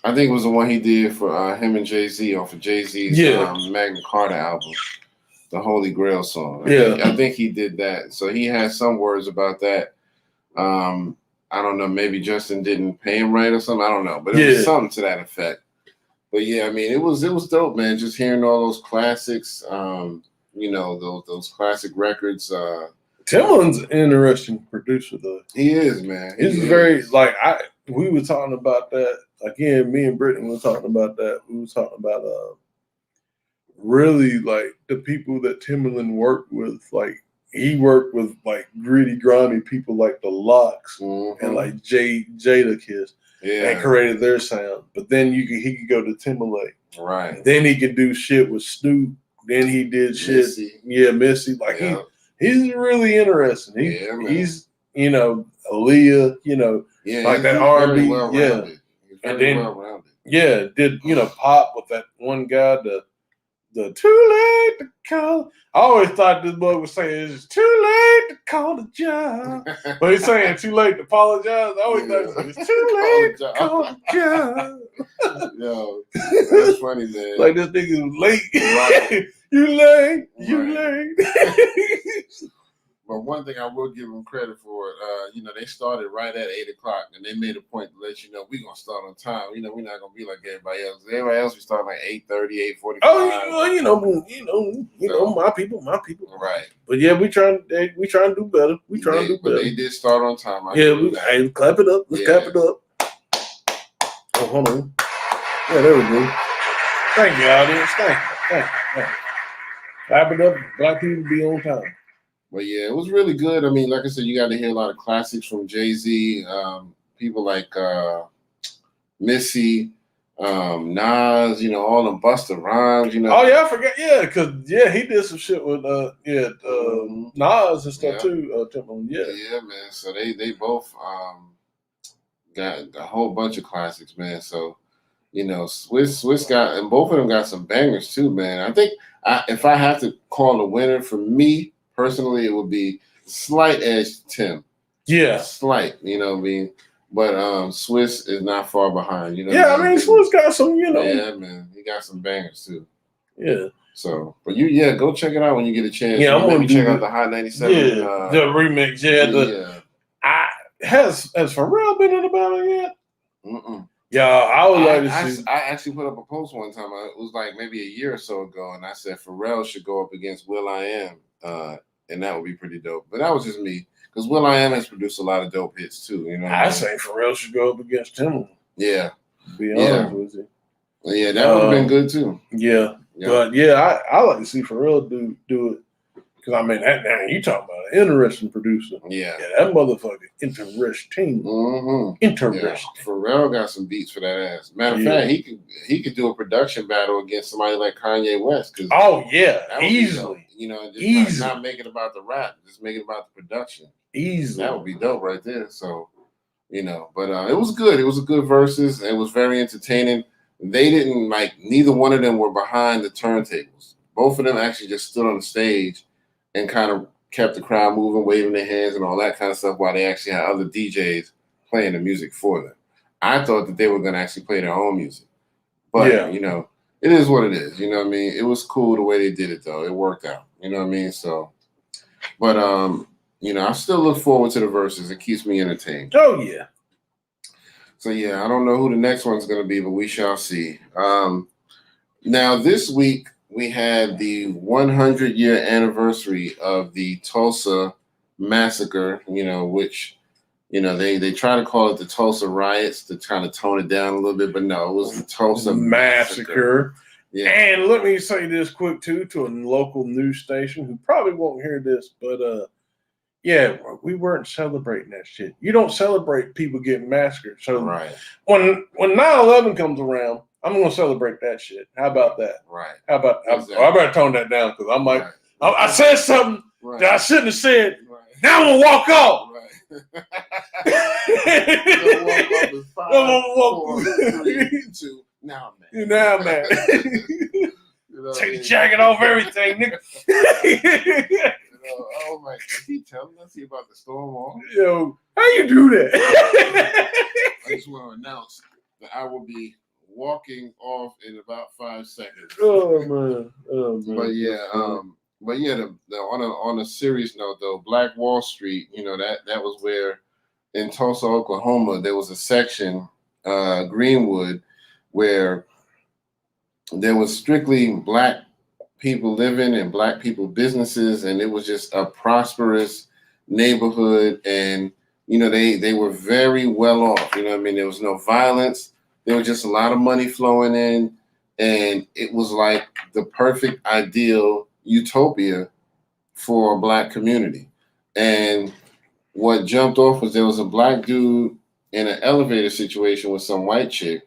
I think it was the one he did for him and Jay-Z off of Jay-Z's Magna Carta album, the Holy Grail song. I think he did that. So he had some words about that. I don't know. Maybe Justin didn't pay him right or something. I don't know. But it was something to that effect. But yeah, I mean, it was dope, man. Just hearing all those classics, those classic records. Timbaland's an interesting producer, though. He is, man. He's very we were talking about that again. Me and Brittany were talking about that. We were talking about really like the people that Timbaland worked with. Like he worked with like gritty, grimy people like the Locks and like Jadakiss. Yeah. And created their sound. But then he could go to Timberlake. Right. And then he could do shit with Snoop. Then he did shit. Missy. Like he's really interesting. He's Aaliyah, like that R&B. And then did pop with that one guy, the too late to call. I always thought this boy was saying it's too late to call the job. But he's saying too late to apologize. I always thought it's too late to call the job. Yo, that's funny, man. Like this nigga late. Right. You late. But one thing I will give them credit for, they started right at 8:00, and they made a point to let you know we're gonna start on time. We're not gonna be like everybody else. Everybody else we start like 8:30, 8:45. Oh, my people. Right. But yeah, we trying to do better. But they did start on time. Clap it up. Let's clap it up. Oh, hold on. Yeah, there we go. Thank you, audience. Thank you. Clap it up. Black people be on time. But yeah, it was really good. I mean, like I said, you got to hear a lot of classics from Jay-Z, people like Missy, Nas, all them Busta Rhymes, Oh yeah, I forgot. Yeah, because he did some shit with Nas and stuff too. Yeah, man. So they both got a whole bunch of classics, man. So Swiss got, and both of them got some bangers too, man. I think if I have to call a winner for me. Personally, it would be slight edge to Tim. Yeah. Slight, But Swiss is not far behind, Swiss got some, Yeah, man. He got some bangers too. Yeah. So, but go check it out when you get a chance. Yeah, I'm gonna check out the Hot 97. Yeah, the remix. Has Pharrell been in the battle yet? Mm-mm. Yeah, I would like to see. I actually put up a post one time. It was like maybe a year or so ago, and I said Pharrell should go up against Will.i.am. And that would be pretty dope. But that was just me. Because Will.i.am has produced a lot of dope hits too. I say Pharrell should go up against Timbaland. Yeah. To be honest with you. Yeah, that would have been good too. Yeah. But I like to see Pharrell do it. Because you talking about an interesting producer. Yeah. That motherfucker interesting. Mm-hmm. Interesting. Yeah. Pharrell got some beats for that ass. Matter of fact, he could do a production battle against somebody like Kanye West. Easily. Just not make it about the rap, just make it about the production. Easily. That would be dope right there. So, but it was good. It was a good versus. It was very entertaining. They didn't neither one of them were behind the turntables. Both of them actually just stood on the stage and kind of kept the crowd moving, waving their hands and all that kind of stuff while they actually had other DJs playing the music for them. I thought that they were going to actually play their own music. But, it is what it is. It was cool the way they did it, though. It worked out. So, but, I still look forward to the verses. It keeps me entertained. Oh, yeah. So, I don't know who the next one's going to be, but we shall see. Now, this week, we had the 100-year anniversary of the Tulsa massacre, which, they try to call it the Tulsa riots to kind of tone it down a little bit, but no, it was the Tulsa massacre. Yeah. And let me say this quick, too, to a local news station who probably won't hear this, but, we weren't celebrating that shit. You don't celebrate people getting massacred. So when 9/11 comes around, I'm going to celebrate that shit. How about that? Right. How about exactly. I better tone that down because I'm like, I said something that I shouldn't have said. Right. Now I'm going to walk off. Right. I'm going to walk off 5, 4, 3, 2. Now I'm mad. Take the jacket off everything, nigga. Oh my! Is he telling us he about to storm off? Yo, how you do that? I just want to announce that I will be walking off in about 5 seconds. Oh man. But yeah, on a serious note though, Black Wall Street, that was where in Tulsa, Oklahoma, there was a section, Greenwood, where there was strictly black people living and black people businesses, and it was just a prosperous neighborhood, and they were very well off. You know what I mean? There was no violence. There was just a lot of money flowing in, and it was like the perfect ideal utopia for a black community. And what jumped off was there was a black dude in an elevator situation with some white chick.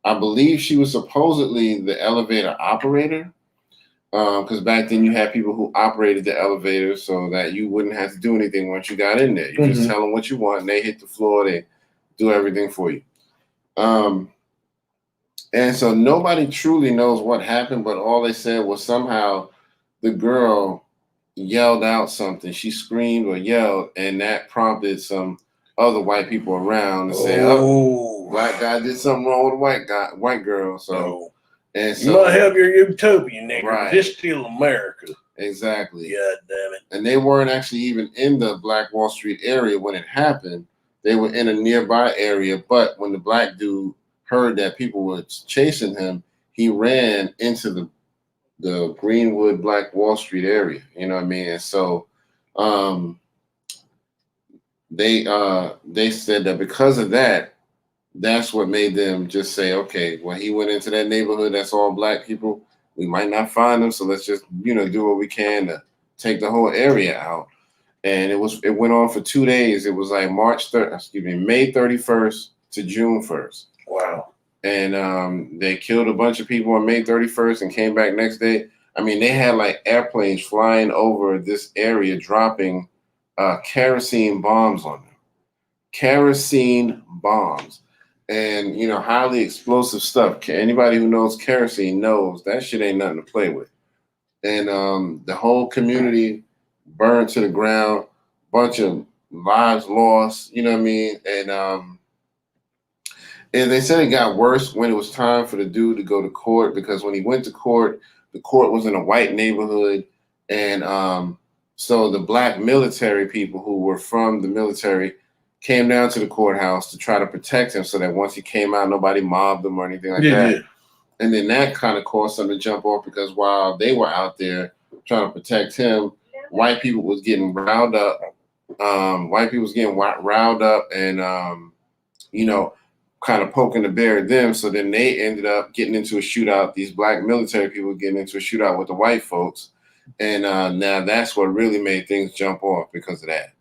I believe she was supposedly the elevator operator, because back then you had people who operated the elevator so that you wouldn't have to do anything once you got in there. You just tell them what you want, and they hit the floor. They do everything for you. And so nobody truly knows what happened, but all they said was somehow the girl yelled out something. She screamed or yelled, and that prompted some other white people around to say, "Oh, black guy did something wrong with white girl." So, and so you might have your utopia, nigga. Right. This still America. Exactly. God damn it. And they weren't actually even in the Black Wall Street area when it happened. They were in a nearby area, but when the black dude heard that people were chasing him, he ran into the Greenwood Black Wall Street area. You know what I mean? And so they said that because of that, that's what made them just say, okay, well, he went into that neighborhood, that's all black people. We might not find them, so let's just, do what we can to take the whole area out. And it went on for 2 days. It was like May 31st to June 1st. Wow. And they killed a bunch of people on May 31st and came back next day. I mean, they had like airplanes flying over this area, dropping kerosene bombs on them. Kerosene bombs. And, highly explosive stuff. Anybody who knows kerosene knows that shit ain't nothing to play with. And the whole community burned to the ground, bunch of lives lost, you know what I mean? And they said it got worse when it was time for the dude to go to court, because when he went to court, the court was in a white neighborhood. And so the black military people who were from the military came down to the courthouse to try to protect him so that once he came out, nobody mobbed him or anything like that. Yeah. And then that kind of caused them to jump off, because while they were out there trying to protect him, white people was getting riled up. And, kind of poking the bear at them. So then they ended up getting into a shootout. These black military people getting into a shootout with the white folks. And now that's what really made things jump off because of that.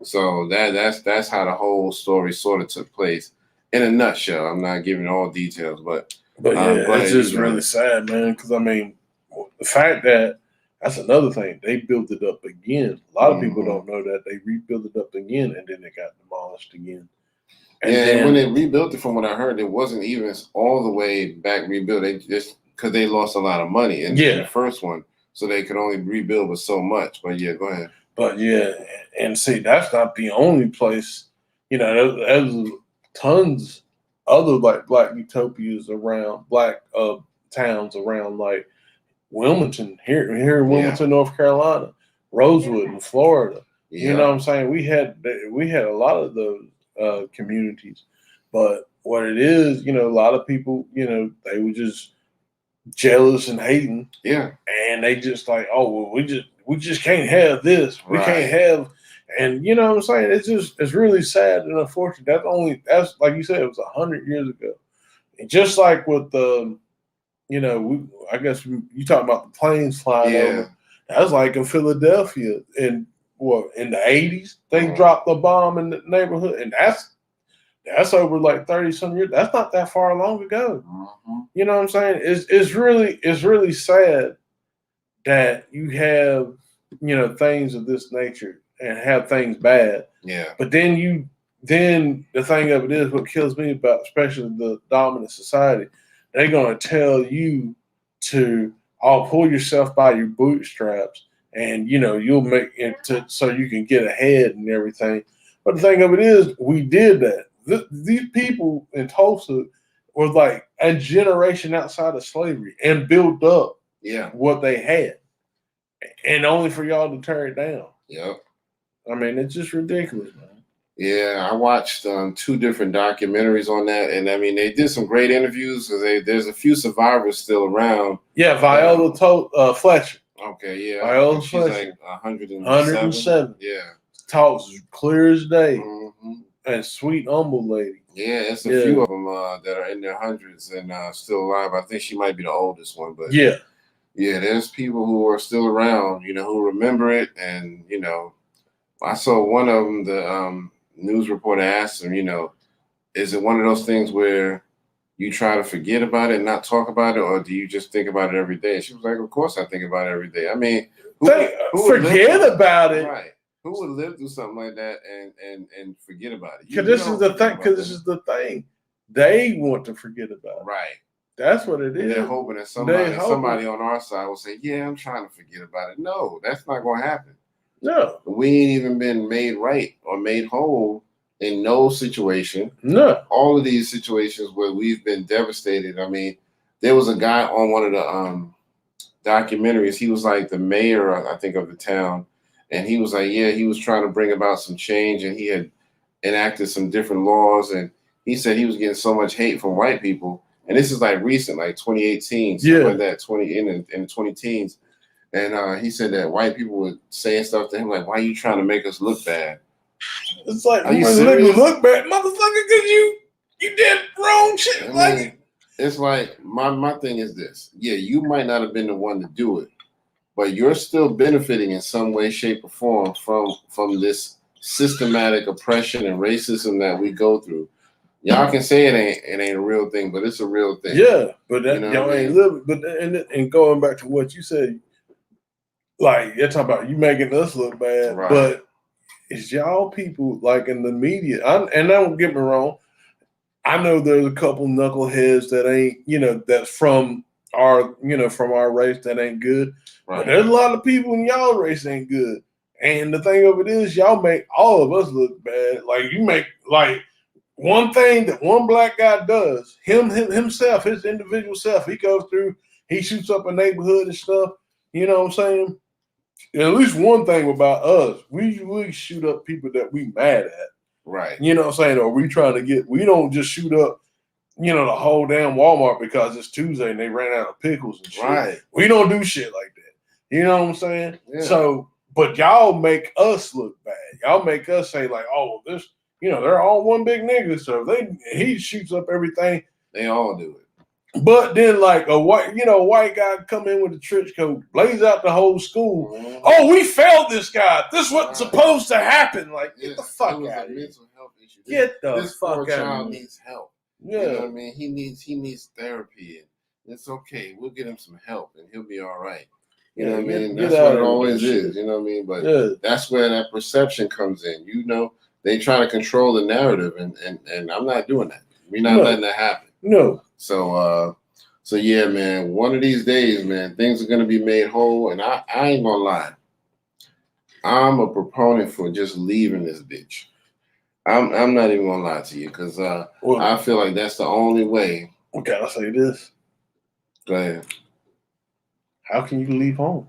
So that's how the whole story sort of took place in a nutshell. I'm not giving all details, but it's just really sad, man. Because I mean, the fact that's another thing. They built it up again. A lot of people don't know that they rebuilt it up again, and then it got demolished again. And when they rebuilt it, from what I heard, it wasn't even all the way back rebuilt. They just because they lost a lot of money in the first one, so they could only rebuild with so much. But yeah, go ahead. But yeah, and see, that's not the only place. There's tons other like black utopias around, black towns around, like Wilmington here in Wilmington, North Carolina, Rosewood in Florida. Yeah. You know what I'm saying? We had a lot of those communities, but what it is, a lot of people, they were just jealous and hating. Yeah. And they just like, oh, well, we just can't have this. We can't have, and you know what I'm saying? It's really sad and unfortunate. That's like you said, it was 100 years ago. And just like with the, I guess you talking about the planes flying over. That was like in Philadelphia in the 80s. They dropped a bomb in the neighborhood, and that's over like 30-some years. That's not that far long ago. Mm-hmm. You know what I'm saying? It's really sad that you have, things of this nature and have things bad. Yeah. But then the thing of it is, what kills me about especially the dominant society, they're going to tell you to I'll pull yourself by your bootstraps, and you'll make it so you can get ahead and everything. But the thing of it is, we did that. These people in Tulsa were like a generation outside of slavery and built up what they had, and only for y'all to tear it down. Yep. I mean, it's just ridiculous, man. Yeah, I watched 2 different documentaries on that, and I mean, they did some great interviews because there's a few survivors still around. Yeah, Viola Fletcher. Okay, yeah, Viola she's Fletcher. like 107. 107. Yeah, talks clear as day, mm-hmm. and sweet, humble lady. Yeah, it's a few of them that are in their hundreds and still alive. I think she might be the oldest one, but yeah, there's people who are still around, who remember it, and I saw one of them. The news reporter asked him, is it one of those things where you try to forget about it and not talk about it, or do you just think about it every day? And she was like, of course I think about it every day. I mean, who forget about it. Right. Who would live through something like that and forget about it? Because this is the thing. They want to forget about it. Right. That's what it is. And they're hoping that somebody on our side will say, yeah, I'm trying to forget about it. No, that's not going to happen. No. We ain't even been made right or made whole in no situation. No. All of these situations where we've been devastated. I mean, there was a guy on one of the documentaries. He was like the mayor, I think, of the town. And he was like, he was trying to bring about some change, and he had enacted some different laws. And he said he was getting so much hate from white people. And this is like recent, like 2018, something like that, in the 20 teens. And he said that white people were saying stuff to him like, why are you trying to make us look bad? It's like, are you serious? Look bad, motherfucker, because you did wrong shit. I mean, it's like, my thing is this. Yeah, you might not have been the one to do it, but you're still benefiting in some way, shape, or form from this systematic oppression and racism that we go through. Y'all can say it ain't a real thing, but it's a real thing. Yeah, but y'all ain't living. But and going back to what you said, like you're talking about you making us look bad, right. But it's y'all people like in the media. And don't get me wrong, I know there's a couple knuckleheads that ain't that's from our race that ain't good. Right. But there's a lot of people in y'all race ain't good. And the thing of it is, y'all make all of us look bad. Like you make one thing that one black guy does, himself, his individual self, he goes through, he shoots up a neighborhood and stuff. You know what I'm saying? And at least one thing about us, we shoot up people that we mad at. Right. You know what I'm saying? Or we don't just shoot up, the whole damn Walmart because it's Tuesday and they ran out of pickles and shit. Right. We don't do shit like that. You know what I'm saying? Yeah. So, but y'all make us look bad. Y'all make us say like, oh, this, they're all one big nigga. So he shoots up everything. They all do it. But then like a white guy come in with a trench coat, blaze out the whole school. Mm-hmm. Oh, we failed this guy. This wasn't supposed to happen. Like, get the fuck out of here. Mental health issue. This poor child needs help. Yeah. You know what I mean? He needs therapy. And it's okay. We'll get him some help and he'll be all right. You know what I mean? That's what it always is. You know what I mean? But that's where that perception comes in. They try to control the narrative, and I'm not doing that. We're not letting that happen. No. So yeah, man. One of these days, man, things are gonna be made whole, and I ain't gonna lie. I'm a proponent for just leaving this bitch. I'm not even gonna lie to you because I feel like that's the only way. Okay, I'll say this. Go ahead. How can you leave home?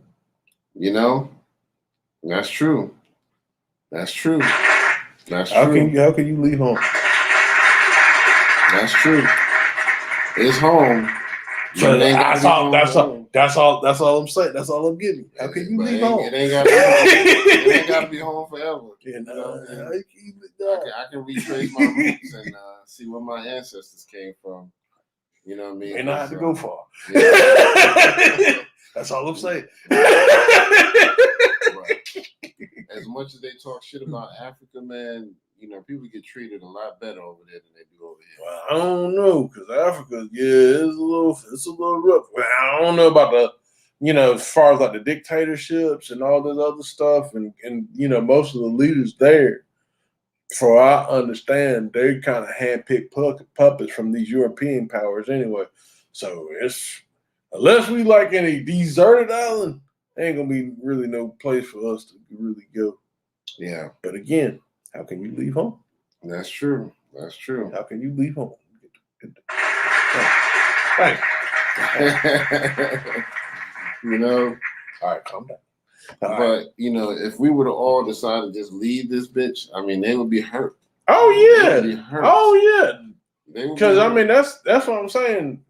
That's true. That's true. How can you leave home? That's true. It's home. That's all I'm saying. That's all I'm giving. How can you leave home? It ain't gotta be home forever. I can retrace my roots and see where my ancestors came from. You know what I mean? May not have to go far. Yeah. That's all I'm saying. Right. As much as they talk shit about Africa, man, people get treated a lot better over there than they do over here. Well, I don't know, because Africa, it's a little rough. Well, I don't know about the, as far as like the dictatorships and all this other stuff, and most of the leaders there, for I understand, they kind of handpicked puppets from these European powers anyway. So unless we like in a deserted island, ain't gonna be really no place for us to really go. Yeah. But again, how can you leave home? That's true. That's true. How can you leave home? Right. You know. All right, calm down. But you know, if we would have all decided to just leave this bitch, I mean, they would be hurt. Oh yeah. Oh yeah. Because I mean, that's what I'm saying.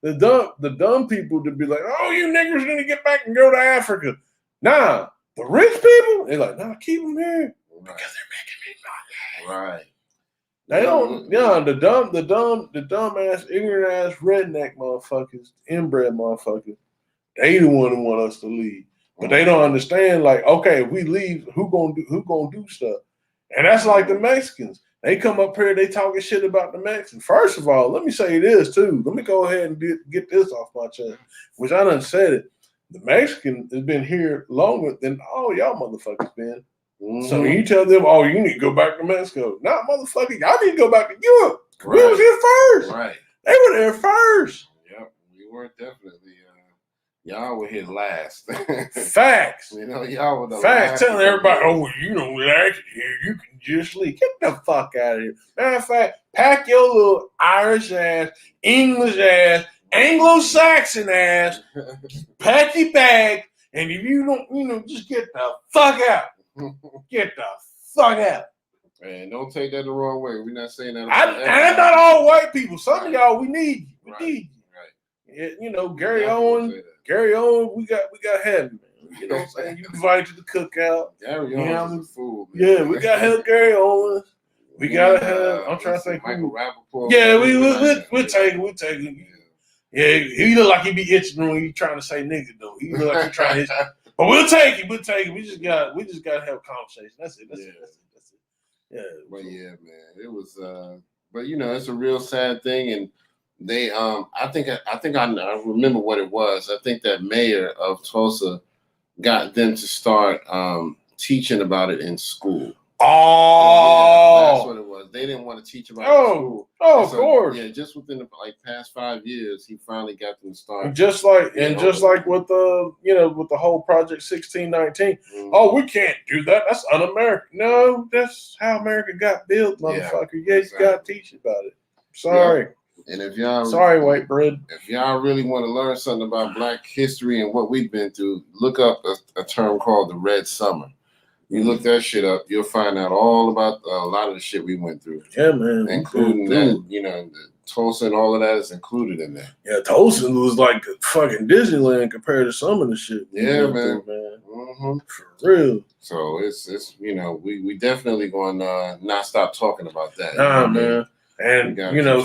The dumb people to be like, oh, you niggers gonna get back and go to Africa. Nah, the rich people, they're like, nah, keep them here because they're making me money. Right. They don't. Yeah, the dumb ass, ignorant ass, redneck motherfuckers, inbred motherfuckers. They the one who want us to leave, but they don't understand. Like, okay, if we leave, who gonna do stuff? And that's like the Mexicans. They come up here, they talking shit about the Mexicans. First of all, let me say this too. Let me go ahead and get this off my chest, which I done said it. The Mexican has been here longer than all y'all motherfuckers been. Mm-hmm. So you tell them, oh, you need to go back to Mexico. Nah, motherfucker, y'all need to go back to Europe. Right. We was here first. Right. They were there first. Yep, we were definitely. Y'all were here last. Facts. You know, y'all were the facts. Telling everybody, oh, you don't like it here. You can just leave. Get the fuck out of here. Matter of fact, pack your little Irish ass, English ass, Anglo-Saxon ass, pack your bag, and if you don't, just get the fuck out. Get the fuck out. Man, don't take that the wrong way. We're not saying that. I'm not all white people. Some of y'all, we need you. We need you. Right. Gary Owen. Gary Owen, we got heavy, man. You know what I'm saying? You invited to the cookout. Gary Owen's a fool, man. Yeah, we got to have Gary Owens. We got to have, I'm trying to think. Michael Rappaport. Yeah, we'll take it. Yeah, he look like he be itching when he trying to say nigga, though. He look like he trying to itch. But we'll take it. We just got to have a conversation. That's it. Yeah. But yeah, man. It was, but it's a real sad thing. And they, I think I remember what it was. I think that mayor of Tulsa got them to start teaching about it in school. Oh, yeah, that's what it was. They didn't want to teach about it in school. Oh, of course. Yeah, just within the past 5 years, he finally got them to start. Just like with the with the whole Project 1619. Mm-hmm. Oh, we can't do that. That's un-American. No, that's how America got built, motherfucker. Yeah, exactly. You got to teach about it. Sorry. Yeah. And if y'all white bread. If y'all really want to learn something about Black history and what we've been through, look up a term called the Red Summer. You look that shit up, you'll find out all about a lot of the shit we went through. Yeah, man. Including that, the Tulsa and all of that is included in that. Yeah, Tulsa was like fucking Disneyland compared to some of the shit. Yeah, man. Mm-hmm. For real. So it's we definitely going to not stop talking about that. Nah, man. And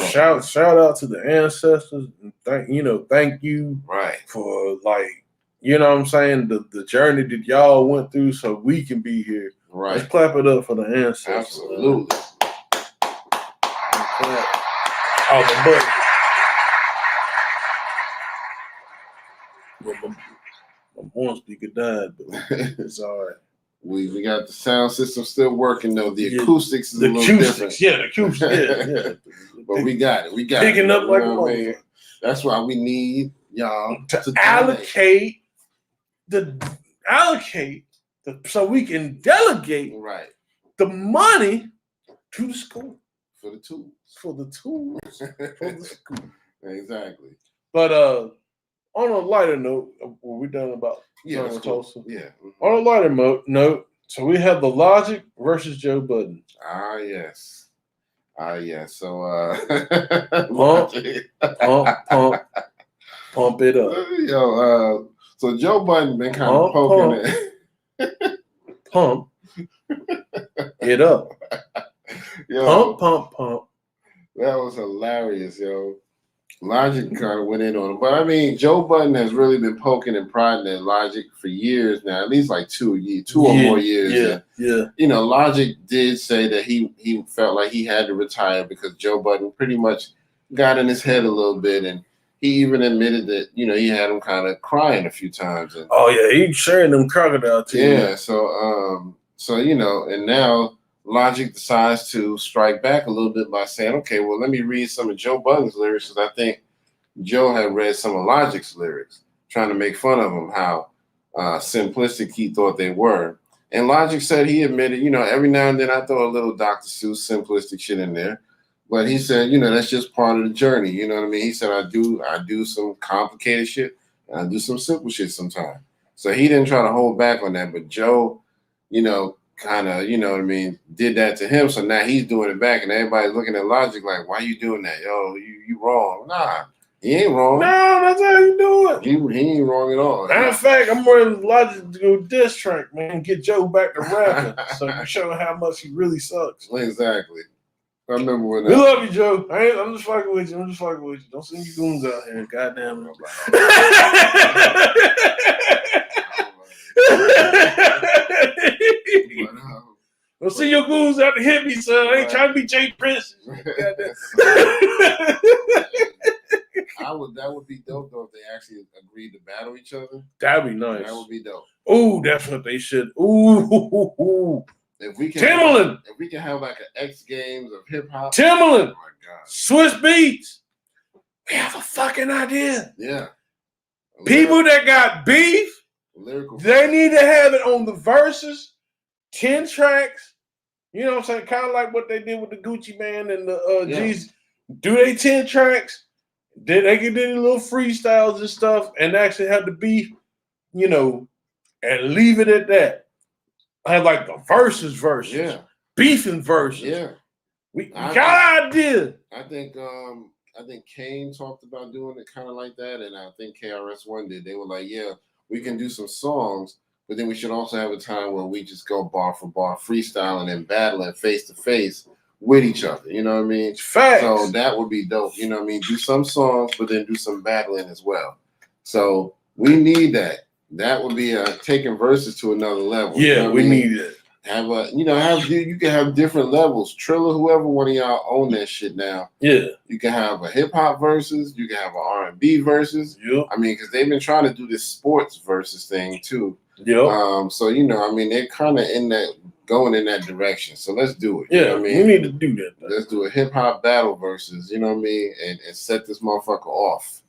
shout out to the ancestors. And thank you for you know what I'm saying, the journey that y'all went through so we can be here. Right. Let's clap it up for the ancestors. Absolutely. Oh, my horn speaker died, but it's all right. We got the sound system still working though. The acoustics is a little different. Yeah, the acoustics. Yeah. But we got it. We got picking it. Up like a man. That's why we need y'all to allocate so we can delegate the money to the school for the tools for the school. Exactly. But on a lighter note, were we done about Tulsa? Yeah. On a lighter note, so we have the Logic versus Joe Budden. Yes. So pump it up. So Joe Budden been kind of poking it. Pump it up. Pump. That was hilarious, yo. Logic kind of went in on him. But I mean, Joe Budden has really been poking and prodding at Logic for years now, at least like 2 or more years. Yeah. Logic did say that he felt like he had to retire because Joe Budden pretty much got in his head a little bit, and he even admitted that, he had him kind of crying a few times. And, he sharing them crocodile tears. Yeah, and now Logic decides to strike back a little bit by saying, okay, well, let me read some of Joe Budden's lyrics because I think Joe had read some of Logic's lyrics, trying to make fun of him, how simplistic he thought they were. And Logic said he admitted, every now and then I throw a little Dr. Seuss simplistic shit in there. But he said, that's just part of the journey. You know what I mean? He said, I do some complicated shit and I do some simple shit sometimes. So he didn't try to hold back on that. But Joe, kind of, did that to him. So now he's doing it back and everybody's looking at Logic like, why you doing that? Yo, you wrong. Nah, he ain't wrong. No, that's how you do it. He ain't wrong at all. Matter of fact, I'm ready to Logic to go diss track, man. Get Joe back to rapping. So you show how much he really sucks. Exactly. I remember when we love you, Joe. I'm just fucking with you. Don't send your goons out here. Goddamn it. Don't send your goons out to hit me, son. I ain't trying to be Jay Prince. That would be dope though if they actually agreed to battle each other. That'd be nice. That would be dope. Ooh, that's what they should. Ooh. If we can have like an X Games of hip hop. Timbaland. Oh my God. Swiss Beats. We have a fucking idea. Yeah. People that got beef, they need to have it on the verses, 10 tracks. You know what I'm saying? Kind of like what they did with the Gucci Man and the G's. Do they 10 tracks? Then they can do little freestyles and stuff and actually have the beef, and leave it at that. I have like the verses. Yeah. Beefing verses. Yeah. We got an idea. I think Kane talked about doing it kind of like that, and I think KRS-One did. They were like, yeah, we can do some songs, but then we should also have a time where we just go bar for bar, freestyling and battling face to face with each other. You know what I mean? Facts. So that would be dope. You know what I mean? Do some songs, but then do some battling as well. So we need that. That would be taking verses to another level. Yeah, you know we need it. You can have different levels. Triller, whoever one of y'all own that shit now. Yeah. You can have a hip hop versus. You can have an R&B versus. Yep. I mean, because they've been trying to do this sports versus thing too. Yep. So they're kind of going in that direction. So let's do it. Yeah. You know what I mean? We need to do that. Let's do a hip hop battle versus. You know what I mean? And set this motherfucker off.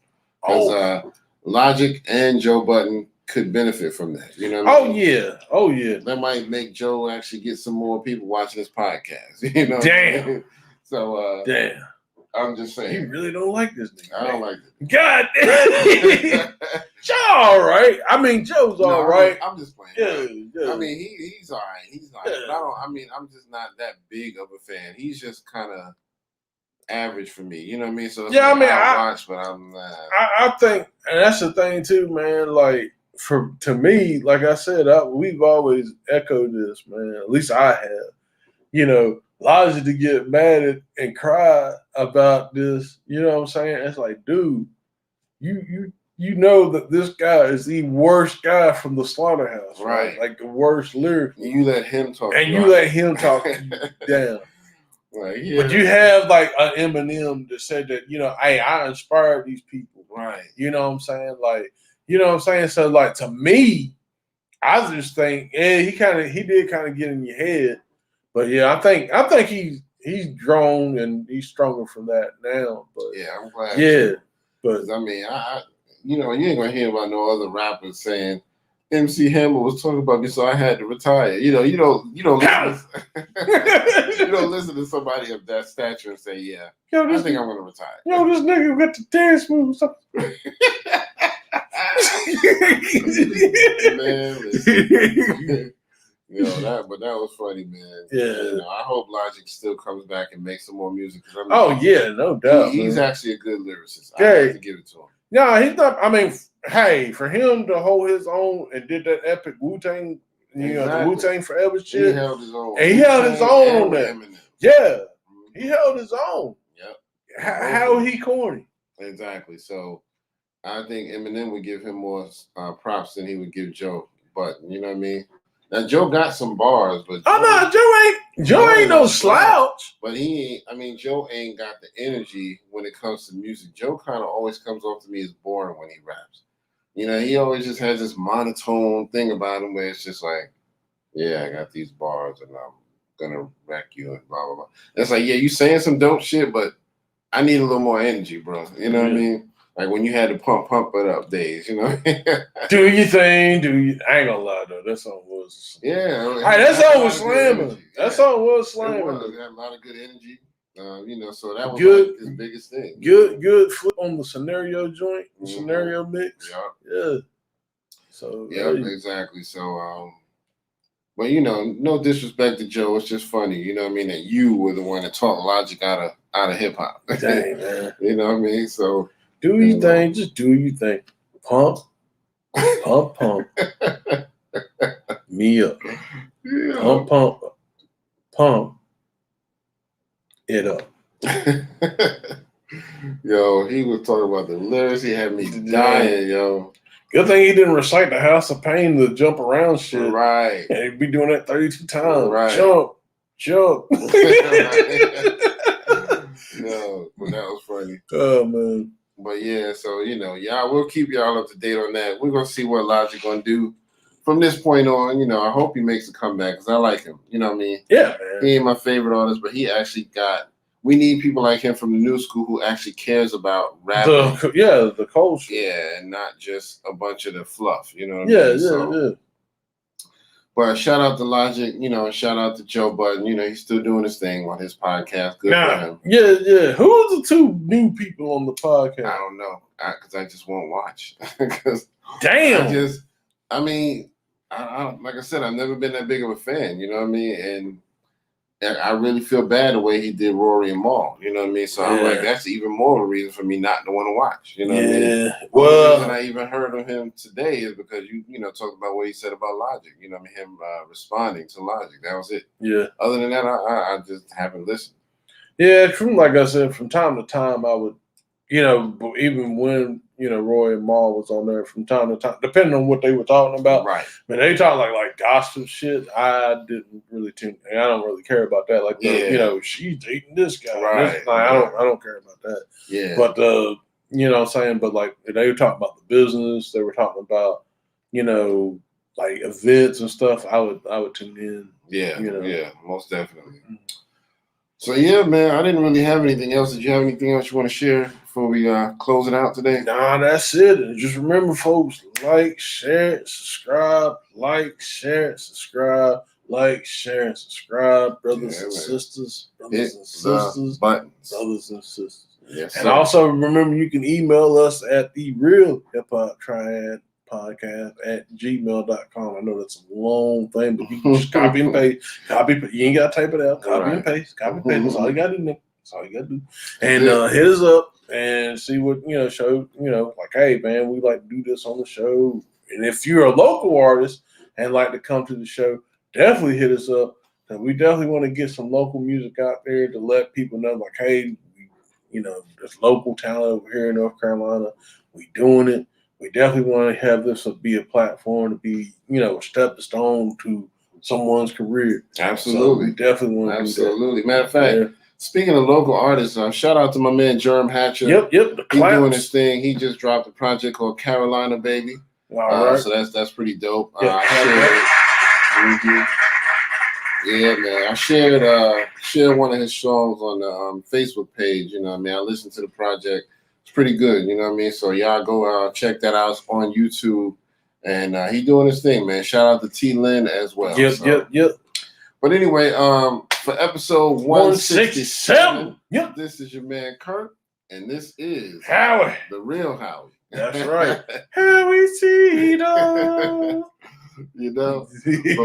Because Logic and Joe Budden could benefit from that. You know what I mean? Oh yeah. That might make Joe actually get some more people watching this podcast. You know? Damn. So damn. I'm just saying. You really don't like this nigga. I don't like it. God damn. Joe all right. I mean, Joe's all right. I'm just playing. Yeah. I mean, he's all right. He's all right. But I'm just not that big of a fan. He's just kind of average for me. You know what I mean? So I watch, but I'm not. I think, and that's the thing too, man. Like, to me, like I said, we've always echoed this, man. At least I have. Logic to get mad and cry about this. You know what I'm saying? It's like, dude, you know that this guy is the worst guy from the Slaughterhouse, right? Like the worst lyric. You let him talk. And you let him talk down. Right, yeah. But you have like an Eminem that said that, hey, I inspired these people. Right. You know what I'm saying? Like, you know what I'm saying? So like to me, I just think, he did kind of get in your head. But yeah, I think he's grown and he's stronger from that now. But yeah, I'm glad. Yeah. But I mean, you ain't gonna hear about no other rappers saying MC Hammer was talking about me, so I had to retire. You don't listen. You don't listen to somebody of that stature and say, "Yeah, I think I'm gonna retire." This nigga got the dance moves. Man, but that was funny, man. Yeah, I hope Logic still comes back and makes some more music. No doubt. He's actually a good lyricist. Yeah. I have to give it to him. No, he's not. I mean, hey, for him to hold his own and did that epic Wu-Tang, the Wu-Tang Forever shit. He held his own. And he held his own on that. Eminem. Yeah. He held his own. Yep. How he corny. Exactly. So I think Eminem would give him more props than he would give Joe. But you know what I mean? Now Joe got some bars, but Joe ain't no slouch. But Joe ain't got the energy when it comes to music. Joe kind of always comes off to me as boring when he raps. He always just has this monotone thing about him where it's just like, yeah, I got these bars and I'm gonna wreck you and blah blah blah. It's like, yeah, you saying some dope shit, but I need a little more energy, bro. You know what I mean? Like when you had the pump it up days, you know. Do your thing, I ain't gonna lie though, that song was. Yeah, hey, that song was slamming. That song was slamming. It had a lot of good energy. So that was good, like his biggest thing. Good flip on the scenario joint, scenario mix. Yeah. So exactly. So but no disrespect to Joe, it's just funny, you know what I mean, that you were the one that taught Logic out of hip hop. Dang, man. You know what I mean? So do your thing, just do your thing. Pump. Me up. Yeah. Pump it up. Yo, he was talking about the lyrics. He had me dying, yo. Good thing he didn't recite the House of Pain, the jump around shit. Right. And he'd be doing that 32 times. Right. Jump. Yo, but that was funny. Oh, man. But yeah, so, y'all, we'll keep y'all up to date on that. We're going to see what Logic going to do from this point on. I hope he makes a comeback because I like him. You know what I mean? Yeah, man. He ain't my favorite artist, but he actually we need people like him from the new school who actually cares about rapping. The culture. Yeah, and not just a bunch of the fluff. You know what I mean? Yeah. But shout out to Logic, shout out to Joe Budden. He's still doing his thing on his podcast. Good for him. Yeah. Who are the two new people on the podcast? I don't know, because I just won't watch. Damn. I like I said, I've never been that big of a fan. You know what I mean? And I really feel bad the way he did Rory and Mal. You know what I mean? So I'm like, that's even more of a reason for me not to want to watch. You know what I mean? Well, the reason I even heard of him today is because you talked about what he said about Logic. You know what I mean? Him responding to Logic. That was it. Yeah. Other than that, I just haven't listened. Yeah, like I said, from time to time, I would, even when Roy and Mal was on there, from time to time, depending on what they were talking about. Right. I mean, they talk like gospel shit. I didn't really tune. I don't really care about that. Like, she's dating this guy. Right. This, I don't care about that. Yeah. But what I'm saying. But like, they were talking about the business. They were talking about, like events and stuff. I would tune in. Yeah. Yeah. Most definitely. Mm-hmm. So yeah, man, I didn't really have anything else. Did you have anything else you want to share before we close it out today? Nah, that's it. And just remember, folks, like, share, subscribe, brothers and sisters, brothers and sisters. Yes, and also remember, you can email us at the Real Hip Hop Triad Podcast at gmail.com. I know that's a long thing, but you can just copy and paste. You ain't got to type it out. Copy and paste. That's all you got to do, Nick. That's all you got to do. And hit us up and see what, show, like, hey, man, we like to do this on the show. And if you're a local artist and like to come to the show, definitely hit us up. And we definitely want to get some local music out there to let people know, like, hey, there's local talent over here in North Carolina. We doing it. We definitely want to have this be a platform to be, a stepping stone to someone's career. Absolutely. So we definitely want to do that. Absolutely. Matter of fact, speaking of local artists, shout out to my man Jerm Hatcher. Yep. He's doing his thing. He just dropped a project called Carolina Baby. All right. So that's pretty dope. Yeah, yeah, man. I shared one of his songs on the Facebook page. You know what I mean? I listened to the project. It's pretty good. You know what I mean? So y'all go check that out. It's on YouTube. And he doing his thing, man. Shout out to T. Lynn as well. Yep. But anyway, for episode 167, this is your man Kurt, and this is Howie, the real Howie. That's right. Howie Tito. But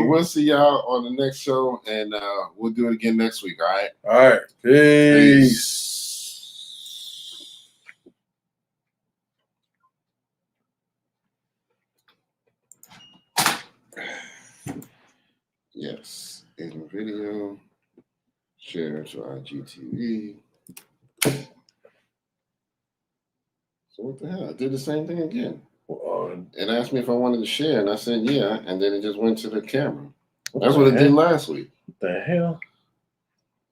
we'll see y'all on the next show, and we'll do it again next week. All right. All right. Peace. Yes, in video, share to IGTV. So what the hell? I did the same thing again. It asked me if I wanted to share, and I said yeah, and then it just went to the camera. That's what it did last week. What the hell?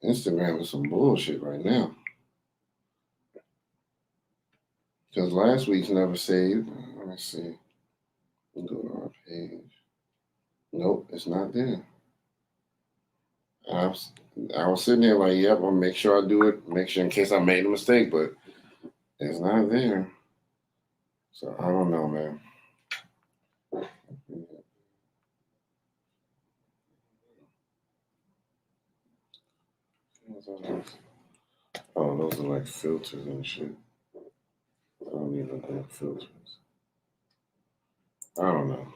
Instagram is some bullshit right now. Because last week's never saved. Let me see. Go to our page. Nope, it's not there. I was sitting there like, yep, I'll make sure I do it. Make sure in case I made a mistake, but it's not there. So I don't know, man. Oh, those are like filters and shit. I don't need no damn filters. I don't know.